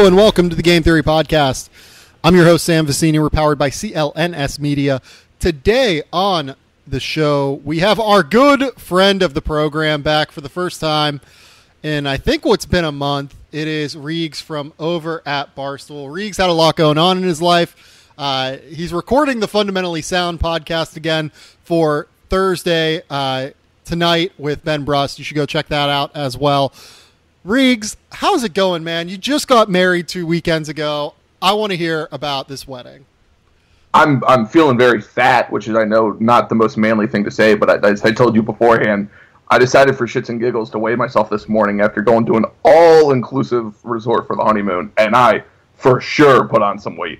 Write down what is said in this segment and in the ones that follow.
Hello and welcome to the Game Theory Podcast. I'm your host, Sam Vicini. We're powered by CLNS Media. Today on the show, we have our good friend of the program back for the first time in I think what's been a month. It is Reags from over at Barstool. Reags had a lot going on in his life. He's recording the Fundamentally Sound podcast again for Thursday tonight with Ben Brust. You should go check that out as well. Reags, how's it going, man? You just got married 2 weekends ago. I want to hear about this wedding. I'm feeling very fat, which is, I know, not the most manly thing to say, but as I told you beforehand, I decided for shits and giggles to weigh myself this morning after going to an all-inclusive resort for the honeymoon, and I, for sure, put on some weight.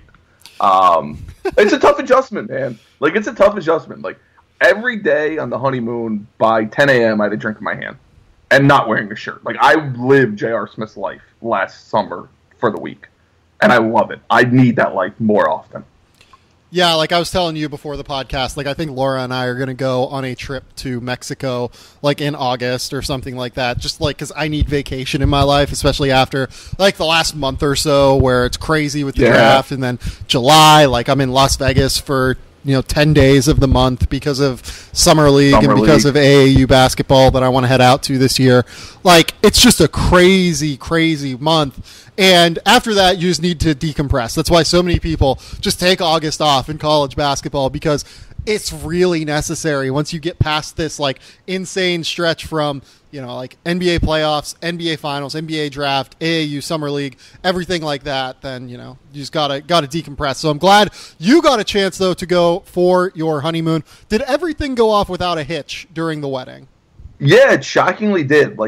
It's a tough adjustment, man. It's a tough adjustment. Every day on the honeymoon, by 10 a.m., I had a drink in my hand. And not wearing a shirt. I lived J.R. Smith's life last summer for the week. And I love it. I need that life more often. Yeah, like I was telling you before the podcast, I think Laura and I are going to go on a trip to Mexico, in August or something like that. Just because I need vacation in my life, especially after the last month or so where it's crazy with the draft. And then July, I'm in Las Vegas for 10 days of the month because of Summer League and because of AAU basketball that I want to head out to this year. It's just a crazy, crazy month. And after that, you just need to decompress. That's why so many people just take August off in college basketball, because it's really necessary once you get past this insane stretch from NBA playoffs, NBA finals, NBA draft, AAU summer league, everything like that. Then you just gotta decompress. So I'm glad you got a chance though to go for your honeymoon. Did everything go off without a hitch during the wedding? Yeah, it shockingly did.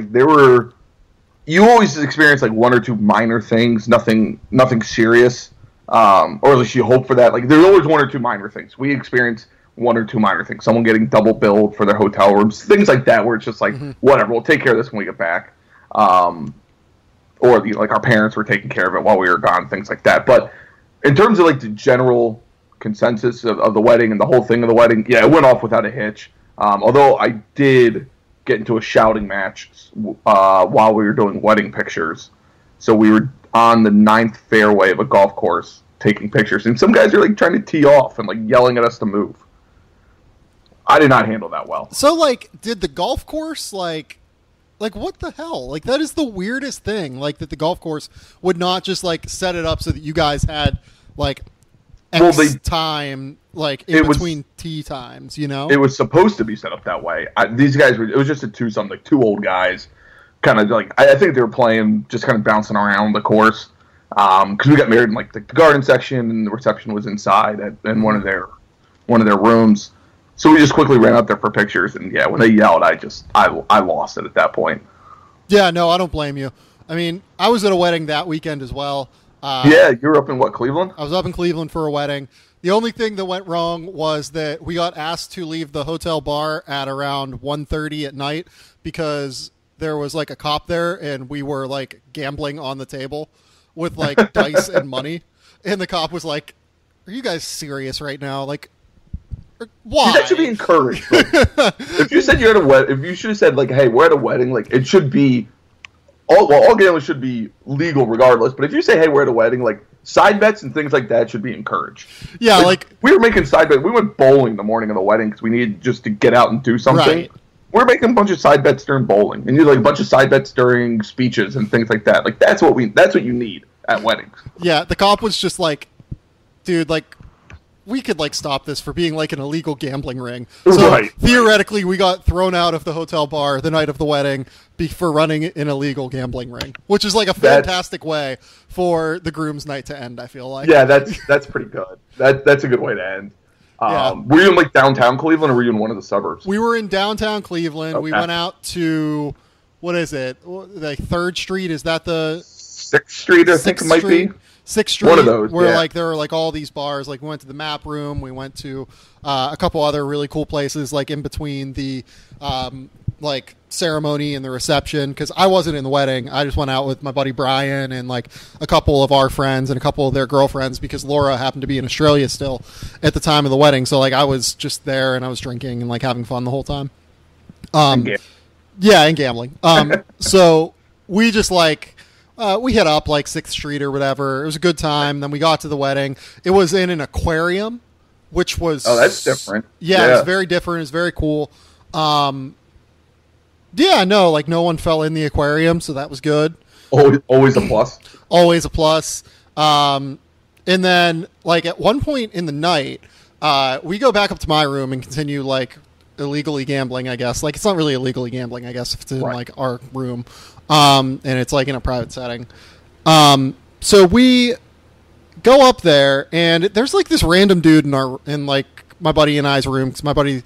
You always experience one or two minor things, nothing serious, or at least you hope for that. There's always one or two minor things. We experienced one or two minor things. Someone getting double billed for their hotel rooms, things like that, where it's just whatever, we'll take care of this when we get back. Or our parents were taking care of it while we were gone, things like that. But in terms of the general consensus of the wedding and the whole thing of the wedding, yeah, it went off without a hitch. Although I did get into a shouting match while we were doing wedding pictures. So we were on the 9th fairway of a golf course taking pictures, and some guys are trying to tee off and yelling at us to move. I did not handle that well. So, did the golf course, what the hell? That is the weirdest thing, that the golf course would not just, set it up so that you guys had, time, in between tee times, It was supposed to be set up that way. These guys it was just a twosome, two old guys, kind of, I think they were playing, just kind of bouncing around the course, because we got married in, the garden section, and the reception was inside in one of their rooms. So we just quickly ran out there for pictures, and yeah, when they yelled, I lost it at that point. Yeah, no, I don't blame you. I mean, I was at a wedding that weekend as well. Yeah, you were up in Cleveland? I was up in Cleveland for a wedding. The only thing that went wrong was that we got asked to leave the hotel bar at around 1:30 at night because there was a cop there, and we were gambling on the table with dice and money. And the cop was like, "Are you guys serious right now? Why?" That should be encouraged. If you said you're at a wedding, if you should have said "Hey, we're at a wedding," it should be all gambling should be legal regardless. But if you say "Hey, we're at a wedding," side bets and things like that should be encouraged. Yeah, we were making side bets. We went bowling the morning of the wedding because we needed just to get out and do something. Right. We're making a bunch of side bets during bowling, and you do a bunch of side bets during speeches and things like that. That's what you need at weddings. Yeah, the cop was just dude, we could stop this for being an illegal gambling ring. So theoretically, we got thrown out of the hotel bar the night of the wedding for running an illegal gambling ring, which is a fantastic way for the groom's night to end, I feel like. Yeah, that's pretty good. That's a good way to end. Yeah. Were you in downtown Cleveland, or were you in one of the suburbs? We were in downtown Cleveland. Okay. We went out to, what is it? 3rd Street? Is that the 6th Street? I think it might be 6th Street. One of those, where there were all these bars. We went to the Map Room. We went to a couple other really cool places, in between the ceremony and the reception, because I wasn't in the wedding. I just went out with my buddy Brian and a couple of our friends and a couple of their girlfriends, because Laura happened to be in Australia still at the time of the wedding. So I was just there, and I was drinking and having fun the whole time. Yeah, and gambling. So we just we hit up like 6th Street or whatever. It was a good time. Then we got to the wedding. It was in an aquarium, which was... Oh, that's different. Yeah, it was very different. It was very cool. Yeah, no, like no one fell in the aquarium, so that was good. Always a plus. Always a plus. And then, like, at one point in the night, we go back up to my room and continue, like, illegally gambling, I guess. Like, it's not really illegally gambling, I guess, if it's in, like, our room. And it's, like, in a private setting. So we go up there, and there's, like, this random dude in like, my buddy and I's room, because my buddy,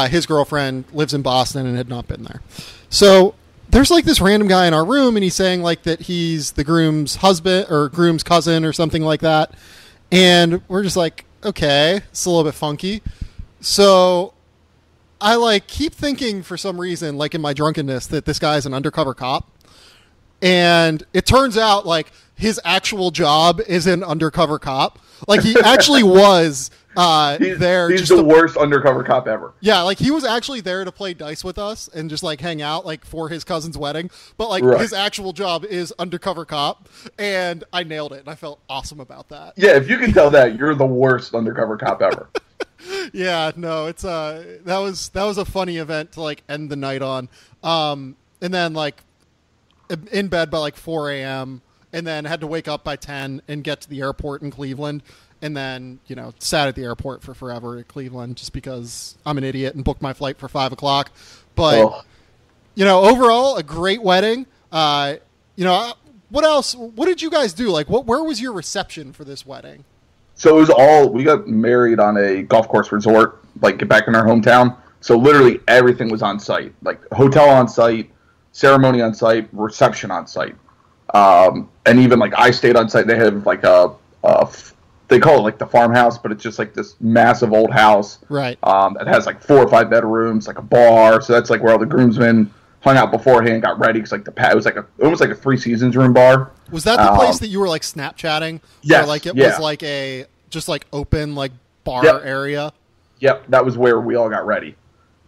his girlfriend lives in Boston and had not been there. So there's like this random guy in our room, and he's saying like that he's the groom's husband or groom's cousin or something like that. And we're just like, okay, it's a little bit funky. So I like keep thinking for some reason, like in my drunkenness, that this guy's an undercover cop. And it turns out like his actual job is an undercover cop. Like he actually was there. He's the worst undercover cop ever. Yeah, like he was actually there to play dice with us and just like hang out like for his cousin's wedding. But like his actual job is undercover cop, and I nailed it, and I felt awesome about that. Yeah, if you can tell that, you're the worst undercover cop ever. Yeah, no, it's that was a funny event to like end the night on. And then like in bed by like 4 a.m. and then had to wake up by 10 and get to the airport in Cleveland. And then, you know, sat at the airport for forever at Cleveland just because I'm an idiot and booked my flight for 5 o'clock. But, you know, overall, a great wedding. You know, what else? What did you guys do? Like, where was your reception for this wedding? So it was we got married on a golf course resort, like back in our hometown. So literally everything was on site, like hotel on site, ceremony on site, reception on site. And even like I stayed on site. They have like they call it like the farmhouse, but it's just like this massive old house. Right. It has like 4 or 5 bedrooms, like a bar. So that's like where all the groomsmen hung out beforehand, got ready. Cause like it was like almost like a 3 Seasons room bar. Was that the place that you were like Snapchatting? Yes. Or, like it was like a just like open like bar area. Yep. That was where we all got ready.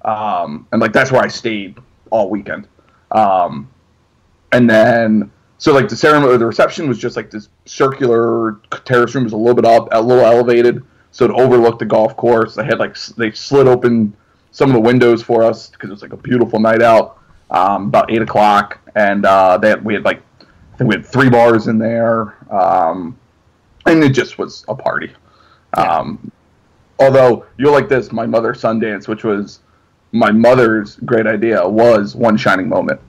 And like that's where I stayed all weekend. And then. So, like, the ceremony, the reception was just, like, this circular terrace room. It was a little bit up, a little elevated, so it overlooked the golf course. They had, like, they slid open some of the windows for us because it was, like, a beautiful night out, about 8 o'clock. And we had, like, I think we had 3 bars in there, and it just was a party. Yeah. Although, you'll like this, my mother's Sundance, which was my mother's great idea, was one shining moment.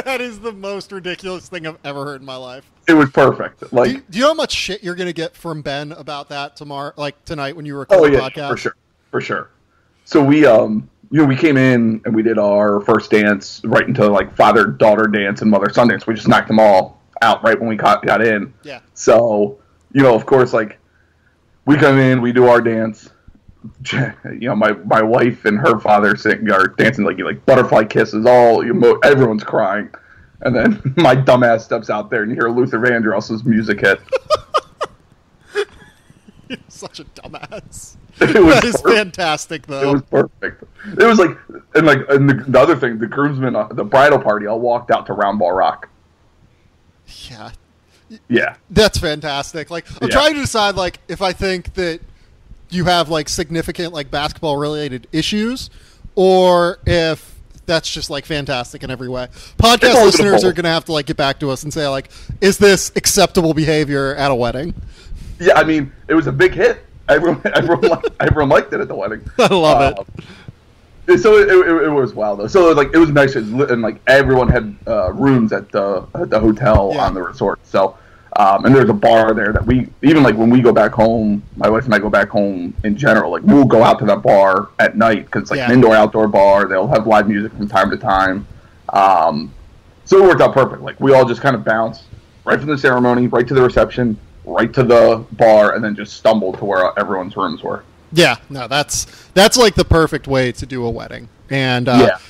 That is the most ridiculous thing I've ever heard in my life. It was perfect. Like, do you know how much shit you're going to get from Ben about that tomorrow, like tonight when you record the podcast? For sure. So we, we came in and we did our first dance right into like father-daughter dance and mother-son dance. We just knocked them all out right when we got in. Yeah. So, of course, like we come in, we do our dance. My wife and her father are dancing like butterfly kisses. Everyone's crying, and then my dumbass steps out there and you hear Luther Vandross's music hit. You're such a dumbass. That is fantastic, though. It was perfect. It was like, and the other thing, the groomsmen, the bridal party, all walked out to Round Ball Rock. Yeah. Yeah. That's fantastic. Like, I'm trying to decide, like, if I think that you have like significant like basketball related issues, or if that's just like fantastic in every way. Podcast listeners are going to have to like get back to us and say like, is this acceptable behavior at a wedding? Yeah, I mean, it was a big hit. Everyone liked it at the wedding. I love it. So it was wild though. So like it was nice, and like everyone had rooms at the hotel on the resort. So. And there's a bar there that we, even like when we go back home, my wife and I go back home in general, like we'll go out to that bar at night because it's like an indoor-outdoor bar. They'll have live music from time to time. So it worked out perfect. Like we all just kind of bounced right from the ceremony, right to the reception, right to the bar, and then just stumbled to where everyone's rooms were. Yeah, no, that's like the perfect way to do a wedding. And it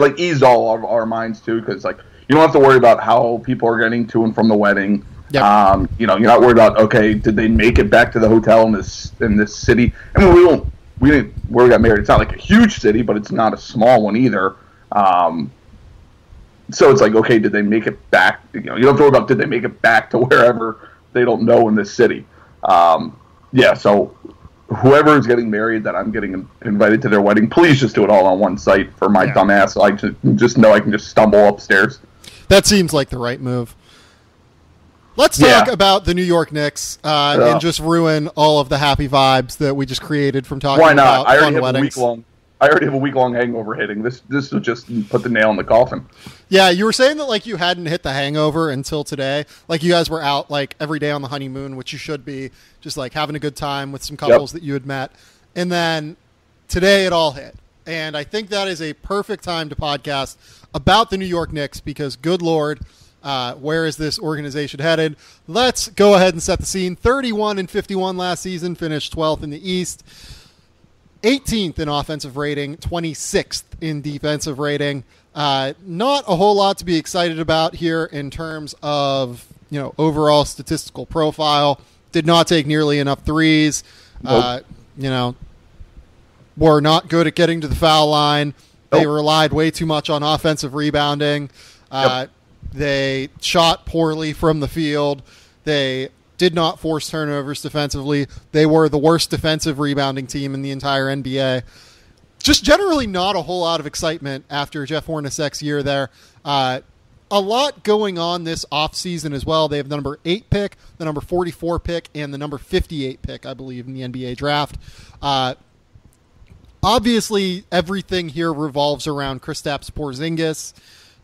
like eased all of our minds too, because like, you don't have to worry about how people are getting to and from the wedding. Yep. You're not worried about, okay, did they make it back to the hotel in this city? I mean, we didn't where we got married. It's not like a huge city, but it's not a small one either. So it's like, okay, did they make it back? You don't have to worry about did they make it back to wherever they don't know in this city. Yeah, so whoever is getting married that I'm getting invited to their wedding, please just do it all on one site for my dumb ass. So I just know I can just stumble upstairs. That seems like the right move. Let's talk about the New York Knicks and just ruin all of the happy vibes that we just created from talking about fun weddings. I already have a week-long hangover hitting. This will just put the nail in the coffin. Yeah, you were saying that like you hadn't hit the hangover until today. Like you guys were out like every day on the honeymoon, which you should be, just like having a good time with some couples that you had met. And then today it all hit. And I think that is a perfect time to podcast about the New York Knicks because, good Lord, where is this organization headed? Let's go ahead and set the scene. 31-51 last season, finished 12th in the East. 18th in offensive rating, 26th in defensive rating. Not a whole lot to be excited about here in terms of, overall statistical profile. Did not take nearly enough threes. Nope. Were not good at getting to the foul line. They relied way too much on offensive rebounding. They shot poorly from the field. They did not force turnovers defensively. They were the worst defensive rebounding team in the entire NBA. Just generally not a whole lot of excitement after Jeff Hornacek's year there. A lot going on this offseason as well. They have the number 8 pick, the number 44 pick, and the number 58 pick, I believe, in the NBA draft. Obviously, everything here revolves around Kristaps Porzingis.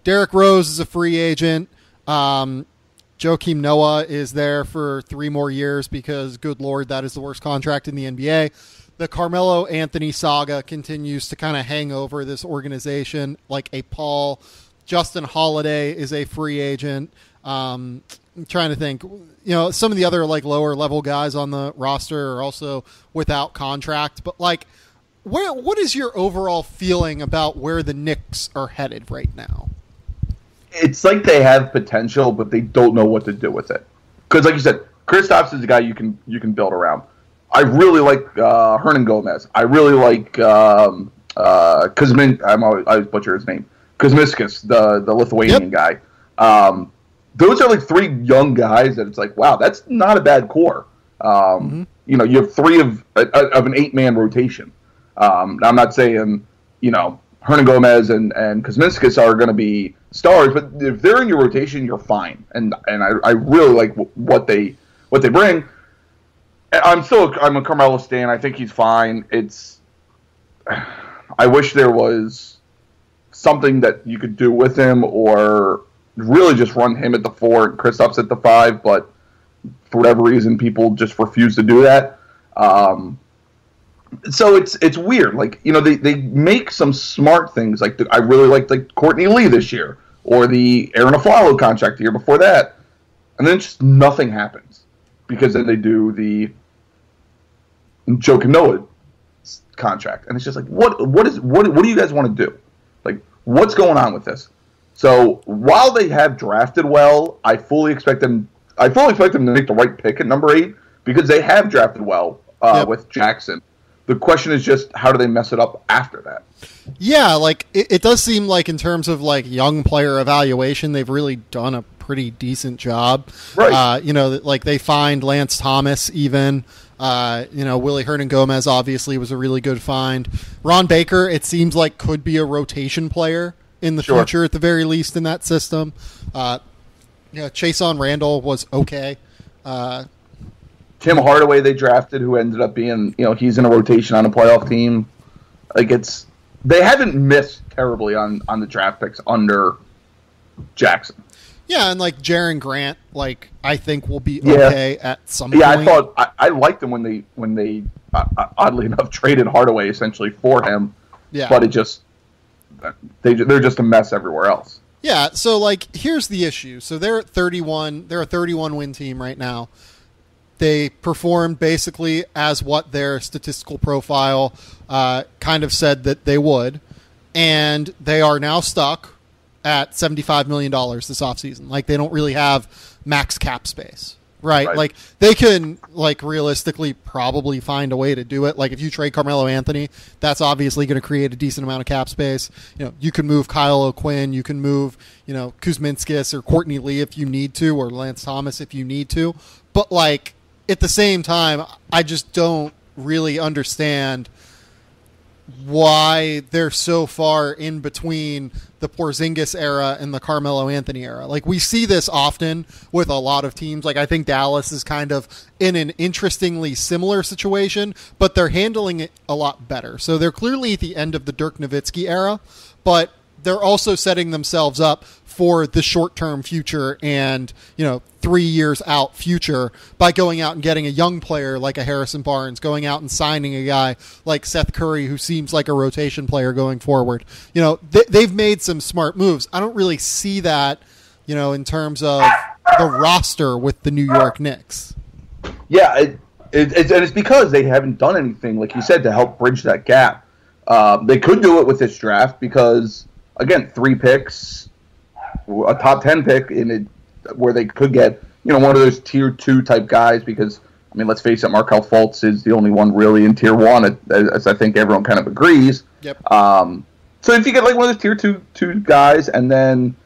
Derrick Rose is a free agent. Joakim Noah is there for 3 more years because, good Lord, that is the worst contract in the NBA. The Carmelo Anthony saga continues to kind of hang over this organization like a pall. Justin Holiday is a free agent. I'm trying to think. Some of the other like lower level guys on the roster are also without contract. But like, what is your overall feeling about where the Knicks are headed right now? It's like they have potential, but they don't know what to do with it. Because, like you said, Kristaps is a guy you can build around. I really like Hernan Gomez. I really like Kuzmin. I always butcher his name. Kuzmiskis, the Lithuanian guy. Those are like 3 young guys that it's like, wow, that's not a bad core. You have 3 of an 8-man rotation. I'm not saying Hernan Gomez and Kuzmiskis are going to be stars, but if they're in your rotation, you're fine. And I really like what they bring. I'm a Carmelo stan. I think he's fine. I wish there was something that you could do with him, or really just run him at the 4 and Kristaps at the 5. But for whatever reason, people just refuse to do that. So it's weird. Like, they make some smart things. Like I really liked like Courtney Lee this year, or the Aaron Aflalo contract the year before that, and then just nothing happens because then they do the Joakim Noah contract, and it's just like what do you guys want to do? Like, what's going on with this? So while they have drafted well, I fully expect them to make the right pick at number 8 because they have drafted well with Jackson. The question is just how do they mess it up after that? Yeah, like it does seem like in terms of like young player evaluation, they've really done a pretty decent job. Right. Like they find Lance Thomas even. Willie Hernan Gomez obviously was a really good find. Ron Baker, it seems like could be a rotation player in the future at the very least in that system. Chason Randall was okay. Tim Hardaway they drafted, who ended up being, he's in a rotation on a playoff team. Like they haven't missed terribly on the draft picks under Jackson. Yeah, and like Jaren Grant, like I think will be okay at some point. Yeah, I liked him when they oddly enough traded Hardaway essentially for him. Yeah, but they're just a mess everywhere else. Yeah, so like here's the issue. So they're at 31. They're a 31 win team right now. They performed basically as what their statistical profile kind of said that they would, and they are now stuck at $75 million this offseason. Like, they don't really have max cap space. Right. Like, they can, like, realistically probably find a way to do it. Like, if you trade Carmelo Anthony, that's obviously going to create a decent amount of cap space. You know, you can move Kyle O'Quinn, you can move, you know, Kuzminskis or Courtney Lee if you need to, or Lance Thomas if you need to. But, like, at the same time, I just don't really understand why they're so far in between the Porzingis era and the Carmelo Anthony era. Like, we see this often with a lot of teams. Like, I think Dallas is kind of in an interestingly similar situation, but they're handling it a lot better. So they're clearly at the end of the Dirk Nowitzki era, but they're also setting themselves up for the short-term future and, you know, 3 years out future by going out and getting a young player like a Harrison Barnes, going out and signing a guy like Seth Curry, who seems like a rotation player going forward. You know, they've made some smart moves. I don't really see that, you know, in terms of the roster with the New York Knicks. Yeah, it's because they haven't done anything, like you said, to help bridge that gap. They could do it with this draft because, again, 3 picks, a top 10 pick in it, where they could get, you know, one of those tier 2 type guys, because, I mean, let's face it, Markelle Fultz is the only one really in tier 1, as I think everyone kind of agrees. Yep. So if you get like one of those tier 2 guys, and then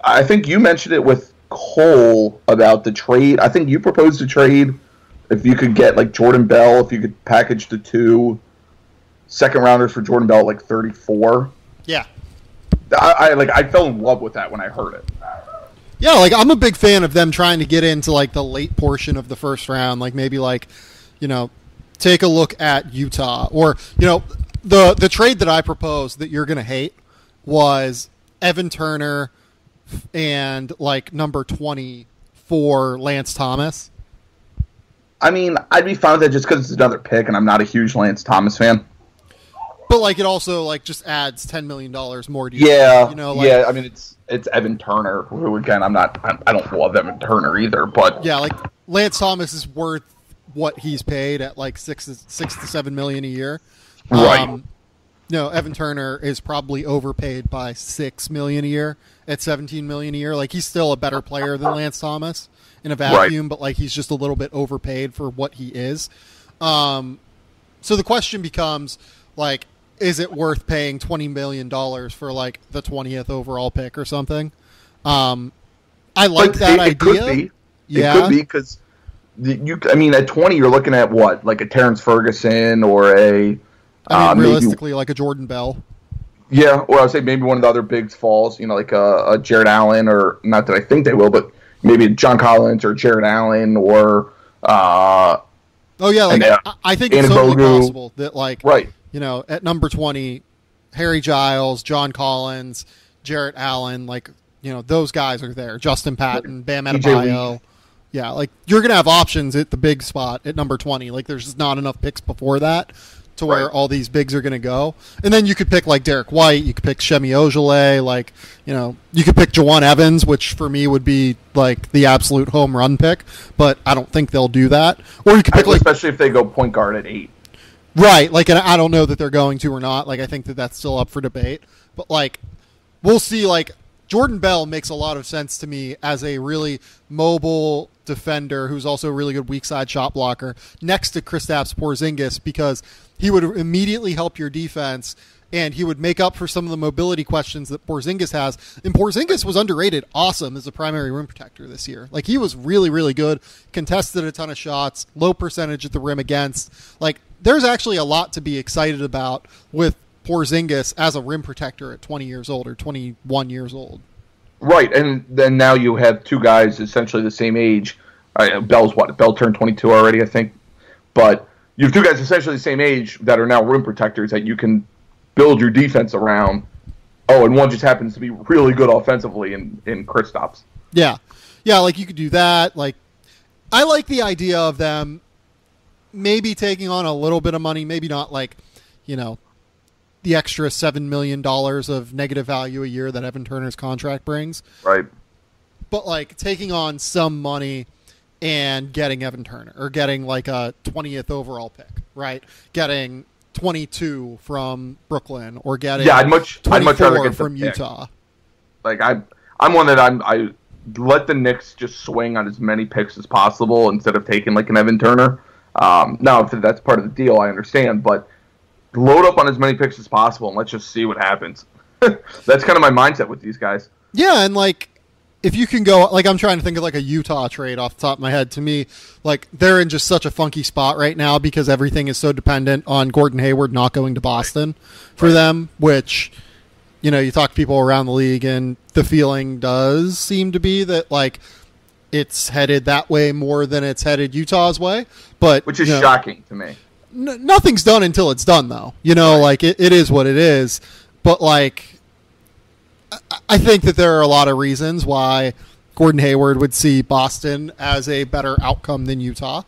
I think you mentioned it with Cole about the trade. I think you proposed a trade if you could get like Jordan Bell, if you could package the 2 second rounders for Jordan Bell at like 34. Yeah. I fell in love with that when I heard it. Yeah, like, I'm a big fan of them trying to get into, like, the late portion of the first round. Like, maybe, like, you know, take a look at Utah. Or, you know, the trade that I proposed that you're going to hate was Evan Turner and, like, number 20 for Lance Thomas. I mean, I'd be fine with that just because it's another pick, and I'm not a huge Lance Thomas fan. But, like, it also, like, just adds $10 million more to you. Yeah, you know, like, yeah. I mean, it's Evan Turner, who, again, I don't love Evan Turner either, but yeah, like, Lance Thomas is worth what he's paid at like $6 to $7 million a year. Right. No, Evan Turner is probably overpaid by $6 million a year at $17 million a year. Like, he's still a better player than Lance Thomas in a vacuum, right. But like, he's just a little bit overpaid for what he is. So the question becomes, like, is it worth paying $20 million for like the 20th overall pick or something? I like that idea. It could be. Yeah. It could be because I mean, at 20, you're looking at what, like a Terrence Ferguson or a. I mean, realistically, like a Jordan Bell. Yeah, or I would say maybe one of the other bigs falls. You know, like a Jared Allen, or not that I think they will, but maybe John Collins or Jared Allen or. Oh yeah, like I think it's totally possible that, like, right. You know, at number 20, Harry Giles, John Collins, Jarrett Allen, like, you know, those guys are there. Justin Patton, Bam Adebayo. Yeah, like, you're going to have options at the big spot at number 20. Like, there's just not enough picks before that to where all these bigs are going to go. And then you could pick, like, Derek White. You could pick Shemi Ojeleye. Like, you know, you could pick Jawan Evans, which for me would be, like, the absolute home run pick. But I don't think they'll do that. Or you could pick, like, especially if they go point guard at 8. Right, like, and I don't know that they're going to or not. Like, I think that that's still up for debate. But, like, we'll see. Like, Jordan Bell makes a lot of sense to me as a really mobile defender who's also a really good weak side shot blocker next to Kristaps Porzingis, because he would immediately help your defense and he would make up for some of the mobility questions that Porzingis has. And Porzingis was underrated awesome as a primary rim protector this year. Like, he was really, really good, contested a ton of shots, low percentage at the rim against. Like, there's actually a lot to be excited about with Porzingis as a rim protector at 20 years old or 21 years old. Right, and then now you have 2 guys essentially the same age. Bell's what? Bell turned 22 already, I think. But you have 2 guys essentially the same age that are now rim protectors that you can build your defense around. Oh, and one just happens to be really good offensively in Kristaps. Yeah. Yeah, like, you could do that. Like, I like the idea of them maybe taking on a little bit of money, maybe not, like, you know, the extra $7 million of negative value a year that Evan Turner's contract brings. Right. But, like, taking on some money and getting Evan Turner, or getting, like, a 20th overall pick, right? Getting 22 from Brooklyn, or getting I'd much rather get from the pick. Utah. Like, I'm one that let the Knicks just swing on as many picks as possible instead of taking like an Evan Turner. Now, if that's part of the deal, I understand, but load up on as many picks as possible and let's just see what happens. That's kind of my mindset with these guys. Yeah, and like if you can go, like I'm trying to think of like a Utah trade off the top of my head. To me, like they're in just such a funky spot right now because everything is so dependent on Gordon Hayward not going to Boston for them, which, you know, you talk to people around the league and the feeling does seem to be that like it's headed that way more than it's headed Utah's way. But which is shocking to me. Nothing's done until it's done, though. You know, like it is what it is. But like, I think that there are a lot of reasons why Gordon Hayward would see Boston as a better outcome than Utah.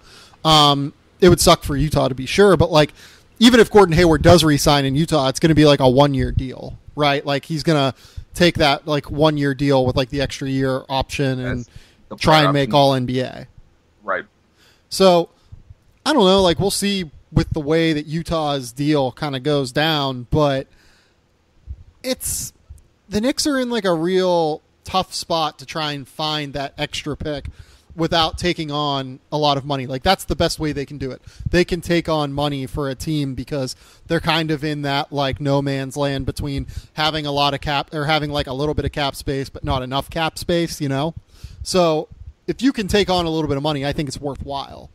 It would suck for Utah to be sure, but like, even if Gordon Hayward does re-sign in Utah, it's going to be like a 1-year deal, right? Like he's going to take that like 1-year deal with like the extra year option and try and make all NBA. Right. So I don't know, like we'll see with the way that Utah's deal kind of goes down, but the Knicks are in like a real tough spot to try and find that extra pick without taking on a lot of money. Like that's the best way they can do it. They can take on money for a team because they're kind of in that like no man's land between having a lot of cap or having like a little bit of cap space, but not enough cap space, you know? So if you can take on a little bit of money, I think it's worthwhile.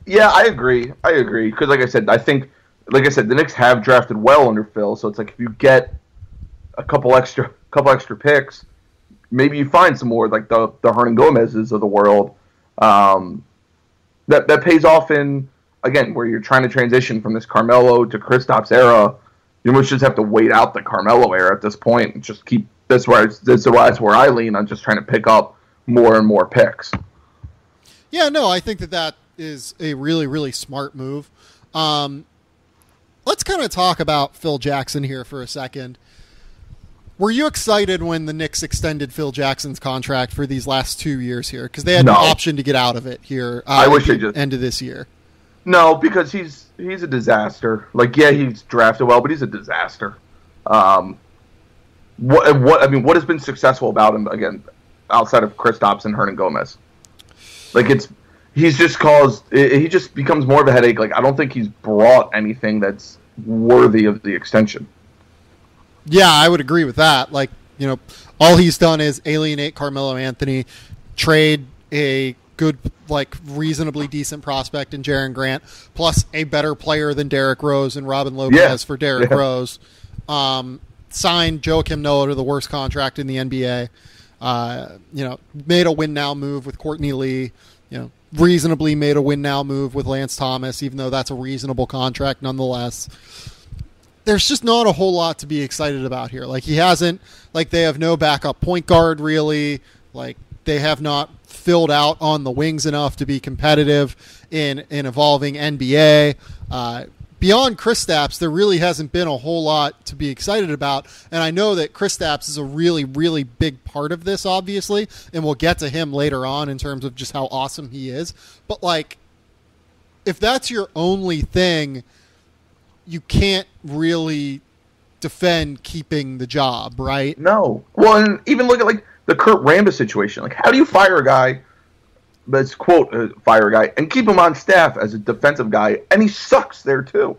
Yeah, I agree. Because, like I said, the Knicks have drafted well under Phil. So it's like if you get a couple extra picks, maybe you find some more like the Hernan Gomez's of the world. That pays off in again where you're trying to transition from this Carmelo to Kristaps era. You almost just have to wait out the Carmelo era at this point and just keep. That's where I lean on just trying to pick up more and more picks. Yeah, no, I think that is a really, really smart move. Let's kind of talk about Phil Jackson here for a second. Were you excited when the Knicks extended Phil Jackson's contract for these last 2 years here? Because they had an option to get out of it here I wish they just end of this year. No, because he's a disaster. Like, yeah, he's drafted well, but he's a disaster. What has been successful about him, again, outside of Kristaps and Hernan Gomez? Like, he just becomes more of a headache. Like, I don't think he's brought anything that's worthy of the extension. Yeah, I would agree with that. Like, you know, all he's done is alienate Carmelo Anthony, trade a good, like, reasonably decent prospect in Jaren Grant, plus a better player than Derrick Rose and Robin Lopez for Derrick Rose. Signed Joakim Noah to the worst contract in the NBA. You know, made a win-now move with Courtney Lee. You know, reasonably made a win-now move with Lance Thomas, even though that's a reasonable contract nonetheless. There's just not a whole lot to be excited about here. Like, he hasn't, like, they have no backup point guard, really. Like, they have not filled out on the wings enough to be competitive in an evolving NBA. Beyond Kristaps, there really hasn't been a whole lot to be excited about. And I know that Kristaps is a really, really big part of this, obviously, and we'll get to him later on in terms of just how awesome he is. But, like, if that's your only thing, you can't really defend keeping the job, right? No. Well, and even look at, like, the Kurt Rambis situation. Like, how do you fire a guy that's, quote, fire a guy, and keep him on staff as a defensive guy, and he sucks there, too?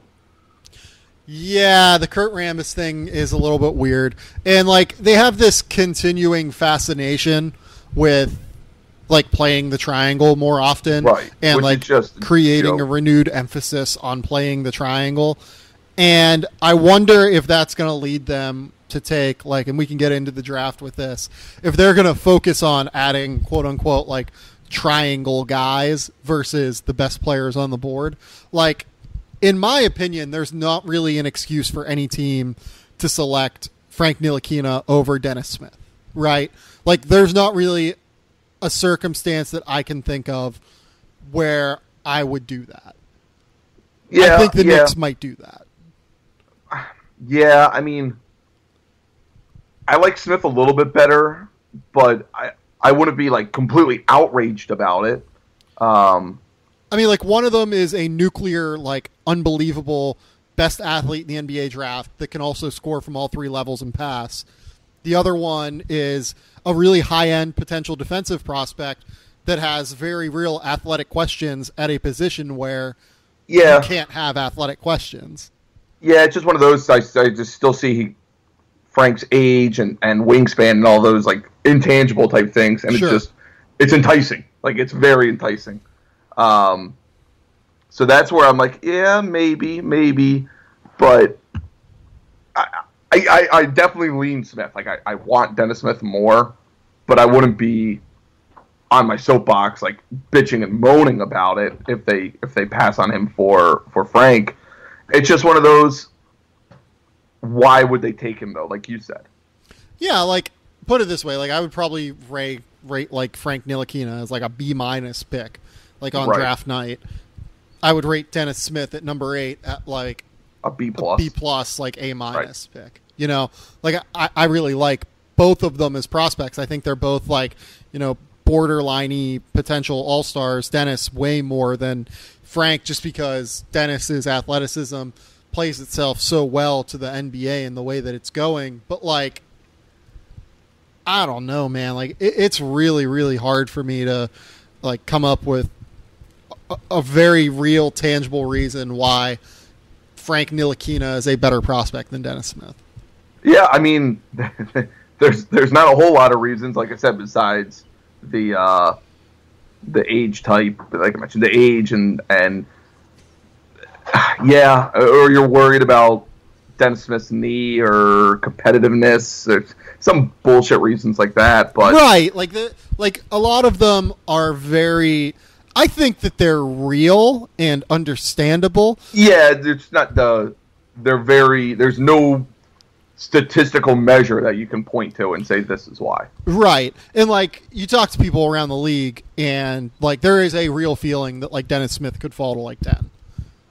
Yeah, the Kurt Rambis thing is a little bit weird. And, like, they have this continuing fascination with, like, playing the triangle more often. Right. And, which like, just creating a renewed emphasis on playing the triangle. And I wonder if that's going to lead them to take, like, and we can get into the draft with this, if they're going to focus on adding, quote-unquote, like, triangle guys versus the best players on the board. Like, in my opinion, there's not really an excuse for any team to select Frank Ntilikina over Dennis Smith, right? Like, there's not really a circumstance that I can think of where I would do that. Yeah, I think the Knicks might do that. Yeah, I mean, I like Smith a little bit better, but I wouldn't be, like, completely outraged about it. I mean, like, one of them is a nuclear, like, unbelievable best athlete in the NBA draft that can also score from all three levels and pass. The other one is a really high-end potential defensive prospect that has very real athletic questions at a position where you can't have athletic questions. Yeah, it's just one of those. I just still see Frank's age and wingspan and all those like intangible type things, and it's enticing. Like, it's very enticing. So that's where I'm like, yeah, maybe, but I definitely lean Smith. Like, I want Dennis Smith more, but I wouldn't be on my soapbox like bitching and moaning about it if they pass on him for Frank. It's just one of those. Why would they take him though? Like you said. Yeah, like put it this way, like I would probably rate like Frank Ntilikina as like a B- pick, like on draft night. I would rate Dennis Smith at number 8 at like a B+, like A- pick. You know, like I really like both of them as prospects. I think they're both like, you know, borderline-y potential all-stars. Dennis way more than Frank, just because Dennis's athleticism plays itself so well to the NBA and the way that it's going. But like, I don't know, man. Like it's really, really hard for me to like come up with a very real, tangible reason why Frank Ntilikina is a better prospect than Dennis Smith. Yeah, I mean, there's not a whole lot of reasons, like I said, besides the age type, like I mentioned, the age and yeah, or you're worried about Dennis Smith's knee or competitiveness. There's some bullshit reasons like that, but right, like a lot of them are very. I think that they're real and understandable. Yeah, it's not they're very. There's no statistical measure that you can point to and say this is why. Right. And like you talk to people around the league and like there is a real feeling that like Dennis Smith could fall to like 10.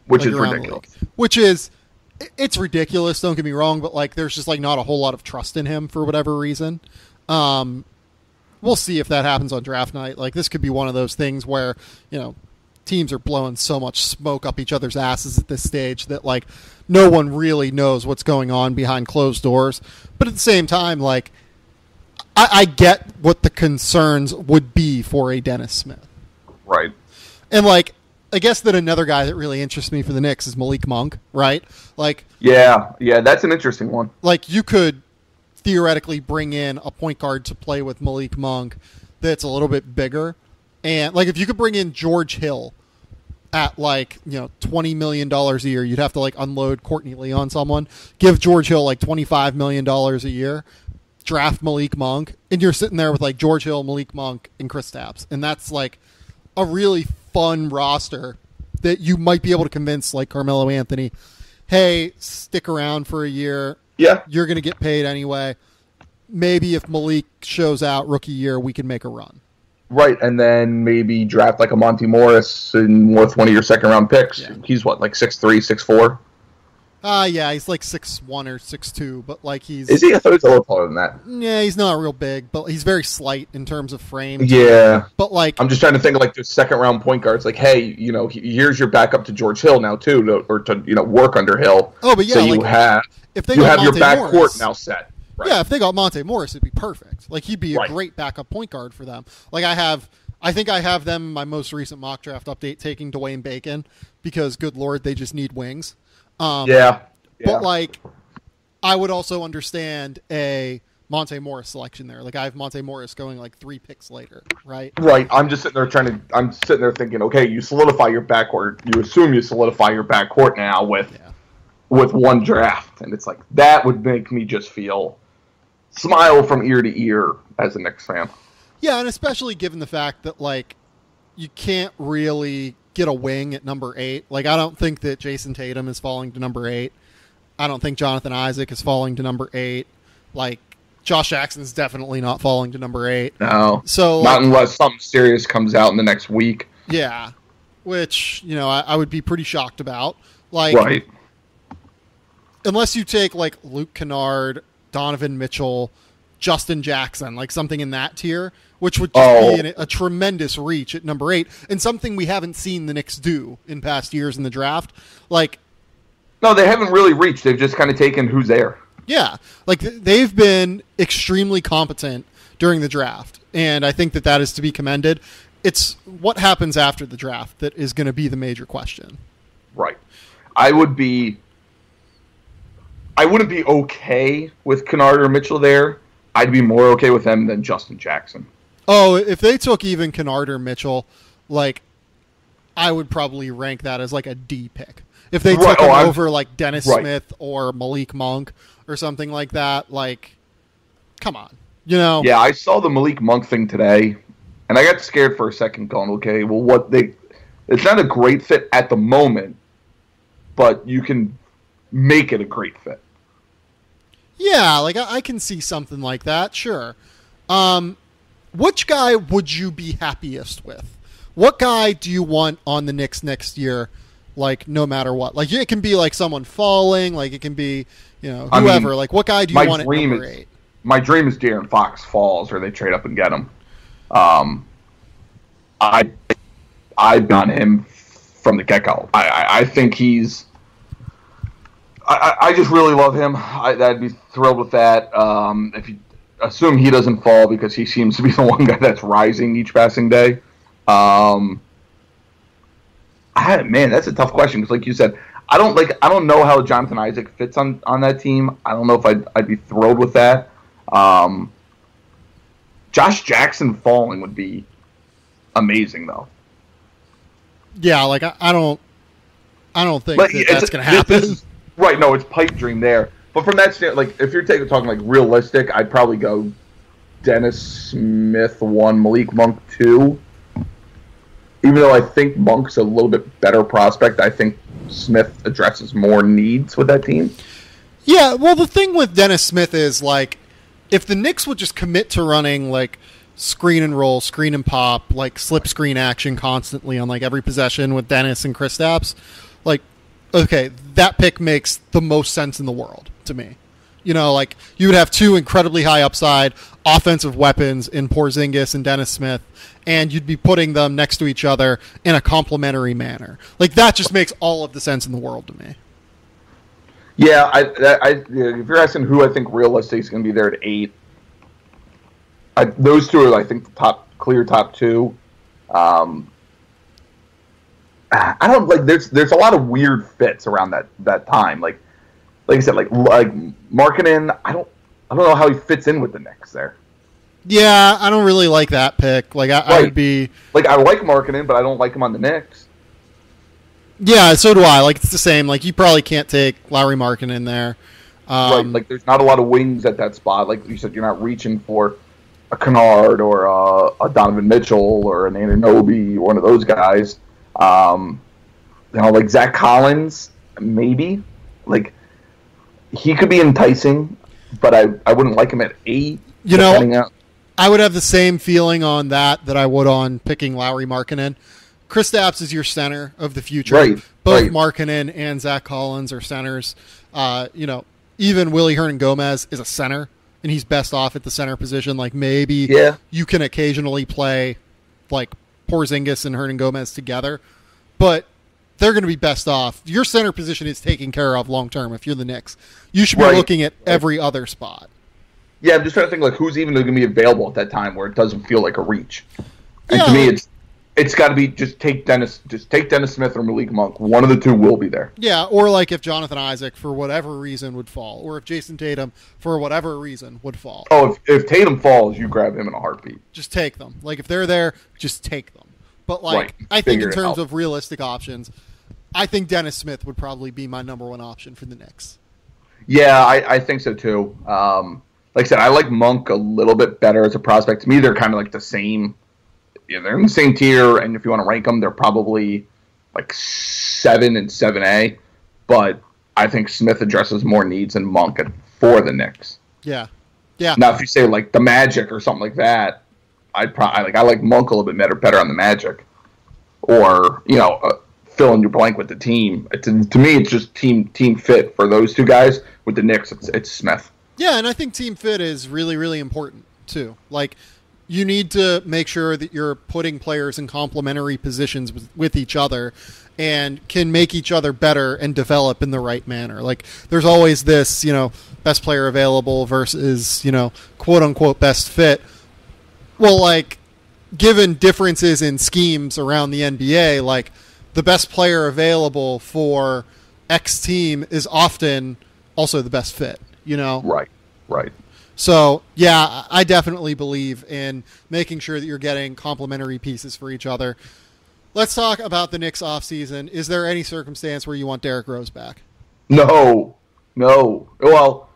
Which like, is ridiculous. Which is it's ridiculous, don't get me wrong, but like there's just like not a whole lot of trust in him for whatever reason. We'll see if that happens on draft night. Like this could be one of those things where, you know, teams are blowing so much smoke up each other's asses at this stage that like no one really knows what's going on behind closed doors. But at the same time, like I get what the concerns would be for a Dennis Smith. Right. And like I guess that another guy that really interests me for the Knicks is Malik Monk, right? Like yeah, that's an interesting one. Like you could theoretically bring in a point guard to play with Malik Monk that's a little bit bigger. And like if you could bring in George Hill at like, you know, $20 million a year, you'd have to like unload Courtney Lee on someone, give George Hill like $25 million a year, draft Malik Monk, and you're sitting there with like George Hill, Malik Monk, and Kristaps. And that's like a really fun roster that you might be able to convince like Carmelo Anthony, hey, stick around for a year. Yeah. You're going to get paid anyway. Maybe if Malik shows out rookie year, we can make a run. Right, and then maybe draft like a Monte Morris with one of your second-round picks. Yeah. He's what, like 6'3", 6'4"? Yeah, he's like 6'1" or 6'2", but like he's... Is he? I thought he was a little taller than that. Yeah, he's not real big, but he's very slight in terms of frame. Yeah. But like... I'm just trying to think of like the second-round point guards. Like, hey, you know, here's your backup to George Hill now, too, to you know, work under Hill. Oh, but yeah, so you have your backcourt now set. Right. Yeah, if they got Monte Morris, it'd be perfect. Like, he'd be a great backup point guard for them. Like, I think I have them in my most recent mock draft update taking Dwayne Bacon because, good Lord, they just need wings. Yeah. But, like, I would also understand a Monte Morris selection there. Like, I have Monte Morris going, like, 3 picks later, right? Right. I'm sitting there thinking, okay, you solidify your backcourt. You assume you solidify your backcourt now with one draft. And it's like, that would make me just smile from ear to ear as a Knicks fan. Yeah, and especially given the fact that, like, you can't really get a wing at number 8. Like, I don't think that Jason Tatum is falling to number 8. I don't think Jonathan Isaac is falling to number 8. Like, Josh Jackson's definitely not falling to number 8. No. So, not unless something serious comes out in the next week. Yeah. Which, you know, I would be pretty shocked about. Like, right. Unless you take, like, Luke Kennard, Donovan Mitchell, Justin Jackson, like something in that tier, which would just be a tremendous reach at number 8, and something we haven't seen the Knicks do in past years in the draft. Like, no, they haven't really reached. They've just kind of taken who's there. Yeah, like they've been extremely competent during the draft, and I think that is to be commended. It's what happens after the draft that is going to be the major question. Right. I wouldn't be okay with Kennard or Mitchell there. I'd be more okay with them than Justin Jackson. Oh, if they took even Kennard or Mitchell, like I would probably rank that as like a D pick. If they took him over like Dennis Smith or Malik Monk or something like that, like, come on, you know? Yeah, I saw the Malik Monk thing today, and I got scared for a second going, okay, well, it's not a great fit at the moment, but you can make it a great fit. Yeah, like I can see something like that, sure. Which guy would you be happiest with? What guy do you want on the Knicks next year, like, no matter what? Like, it can be, like, someone falling, like, it can be, you know, whoever. I mean, like, what guy do you want at number 8? My dream is De'Aaron Fox falls, or they trade up and get him. I've done him from the get-go. I think he's... I just really love him. I'd be thrilled with that. If you assume he doesn't fall, because he seems to be the one guy that's rising each passing day. Man, that's a tough question, because like you said, I don't know how Jonathan Isaac fits on that team. I don't know if I'd be thrilled with that. Josh Jackson falling would be amazing, though. Yeah, like I don't think that's going to happen. Right, no, it's pipe dream there. But from that standpoint, like, if you're talking like realistic, I'd probably go Dennis Smith 1, Malik Monk 2. Even though I think Monk's a little bit better prospect, I think Smith addresses more needs with that team. Yeah, well, the thing with Dennis Smith is, like, if the Knicks would just commit to running, like, screen and roll, screen and pop, like, slip screen action constantly on, like, every possession with Dennis and Kristaps, like, okay, that pick makes the most sense in the world to me. You know, like, you would have two incredibly high upside offensive weapons in Porzingis and Dennis Smith, and you'd be putting them next to each other in a complementary manner. Like, that just makes all of the sense in the world to me. Yeah, if you're asking who I think realistic is going to be there at 8, those two are, I think, the clear top 2. I don't like. There's a lot of weird fits around that time. Like I said, like Markkanen. I don't know how he fits in with the Knicks there. Yeah, I don't really like that pick. Like I would be like, I like Markkanen, but I don't like him on the Knicks. Yeah, so do I. Like, it's the same. Like, you probably can't take Lauri Markkanen there. Right. Like, there's not a lot of wings at that spot. Like you said, you're not reaching for a Kennard or a Donovan Mitchell or an Anunoby, one of those guys. Like Zach Collins, maybe. Like, he could be enticing, but I wouldn't like him at 8. You know, I would have the same feeling on that I would on picking Lauri Markkanen. Kristaps is your center of the future. Right. Both Markkanen and Zach Collins are centers. Even Willie Hernan-Gomez is a center, and he's best off at the center position. Like, maybe you can occasionally play, like, Porzingis and Hernan-Gomez together, but they're going to be best off. Your center position is taken care of long term if you're the Knicks. You should be looking at every other spot. Yeah, I'm just trying to think, like, who's even going to be available at that time where it doesn't feel like a reach. And yeah, to me, it's got to be just take Dennis Smith or Malik Monk. One of the two will be there. Yeah, or like if Jonathan Isaac for whatever reason would fall, or if Jason Tatum for whatever reason would fall. Oh, if Tatum falls, you grab him in a heartbeat. Just take them. Like, if they're there, just take them. But, like, I think in terms of realistic options, I think Dennis Smith would probably be my number one option for the Knicks. Yeah, I think so too. Like I said, I like Monk a little bit better as a prospect. To me, they're kind of like the same. Yeah, they're in the same tier, and if you want to rank them, they're probably like 7 and 7A. But I think Smith addresses more needs than Monk for the Knicks. Yeah. Now, if you say like the Magic or something like that, I like Monk a little bit better on the Magic, or fill in your blank with the team. To me, it's just team fit for those two guys. With the Knicks, it's Smith. Yeah, and I think team fit is really, really important too. Like, you need to make sure that you're putting players in complementary positions with each other. and can make each other better and develop in the right manner. Like, there's always this, best player available versus, quote unquote best fit. Well, like, given differences in schemes around the NBA, like, the best player available for X team is often also the best fit, Right. So, yeah, I definitely believe in making sure that you're getting complementary pieces for each other. Let's talk about the Knicks offseason. Is there any circumstance where you want Derrick Rose back? No. Well,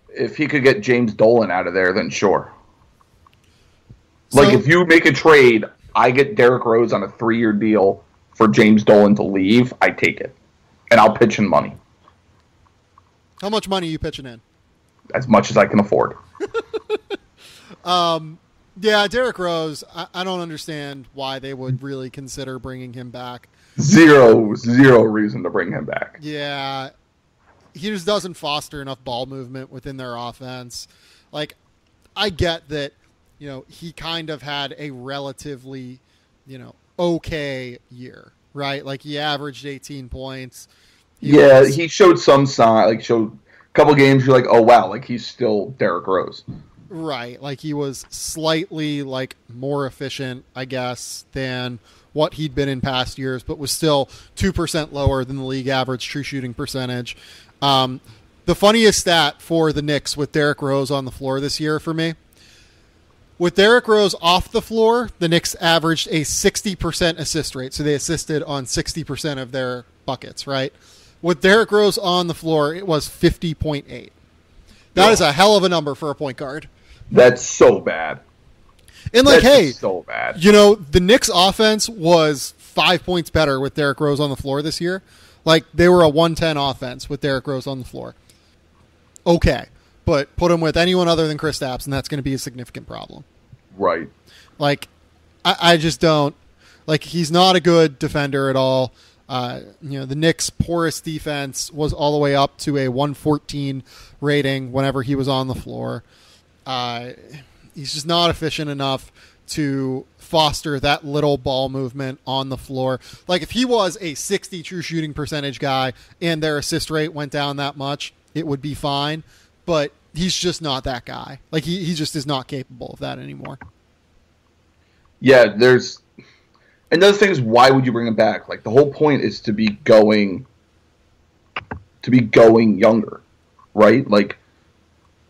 if he could get James Dolan out of there, then sure. Like, if you make a trade, I get Derrick Rose on a 3-year deal for James Dolan to leave, I take it. And I'll pitch in money. How much money are you pitching in? As much as I can afford. Yeah, Derrick Rose, I don't understand why they would really consider bringing him back. Zero reason to bring him back. Yeah, he just doesn't foster enough ball movement within their offense. Like, I get that, he kind of had a relatively, okay year, right? Like, he averaged 18 points. He showed some sign, showed a couple games, you're like, oh, wow, like, he's still Derrick Rose. Right, like, he was slightly, more efficient, I guess, than what he'd been in past years, but was still 2% lower than the league average true shooting percentage. The funniest stat for the Knicks with Derrick Rose on the floor this year for me, with Derrick Rose off the floor, the Knicks averaged a 60% assist rate, so they assisted on 60% of their buckets, right? With Derrick Rose on the floor, it was 50.8. That is a hell of a number for a point guard. That's so bad. And so bad. The Knicks offense was 5 points better with Derrick Rose on the floor this year. Like, they were a 110 offense with Derrick Rose on the floor. Okay, but put him with anyone other than Kristaps, and that's going to be a significant problem. Right. Like, I just don't. Like, he's not a good defender at all. The Knicks' poorest defense was all the way up to a 114 rating whenever he was on the floor. He's just not efficient enough to foster that little ball movement on the floor. Like, if he was a 60 true shooting percentage guy and their assist rate went down that much, it would be fine. But he's just not that guy. Like, he just is not capable of that anymore. Yeah, another thing is, why would you bring him back? Like, the whole point is to be going younger, right? Like,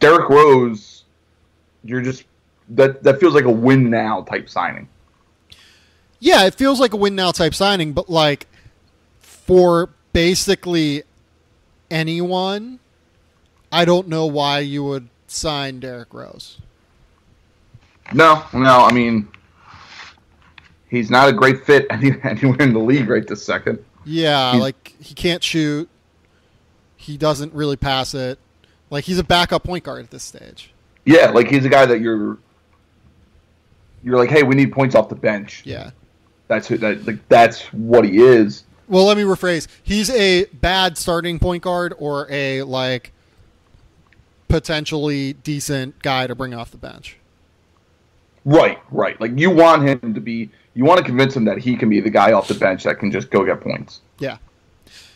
Derrick Rose, that feels like a win now type signing. Yeah, it feels like a win now type signing, but like, for basically anyone, I don't know why you would sign Derrick Rose. No, I mean, he's not a great fit anywhere in the league right this second. Yeah, he can't shoot. He doesn't really pass it. Like, he's a backup point guard at this stage. Yeah, like, he's a guy that you're like, hey, we need points off the bench. Yeah. That's what he is. Well, let me rephrase. He's a bad starting point guard or a, potentially decent guy to bring off the bench. Right. Like, you want to convince him that he can be the guy off the bench that can just go get points. Yeah.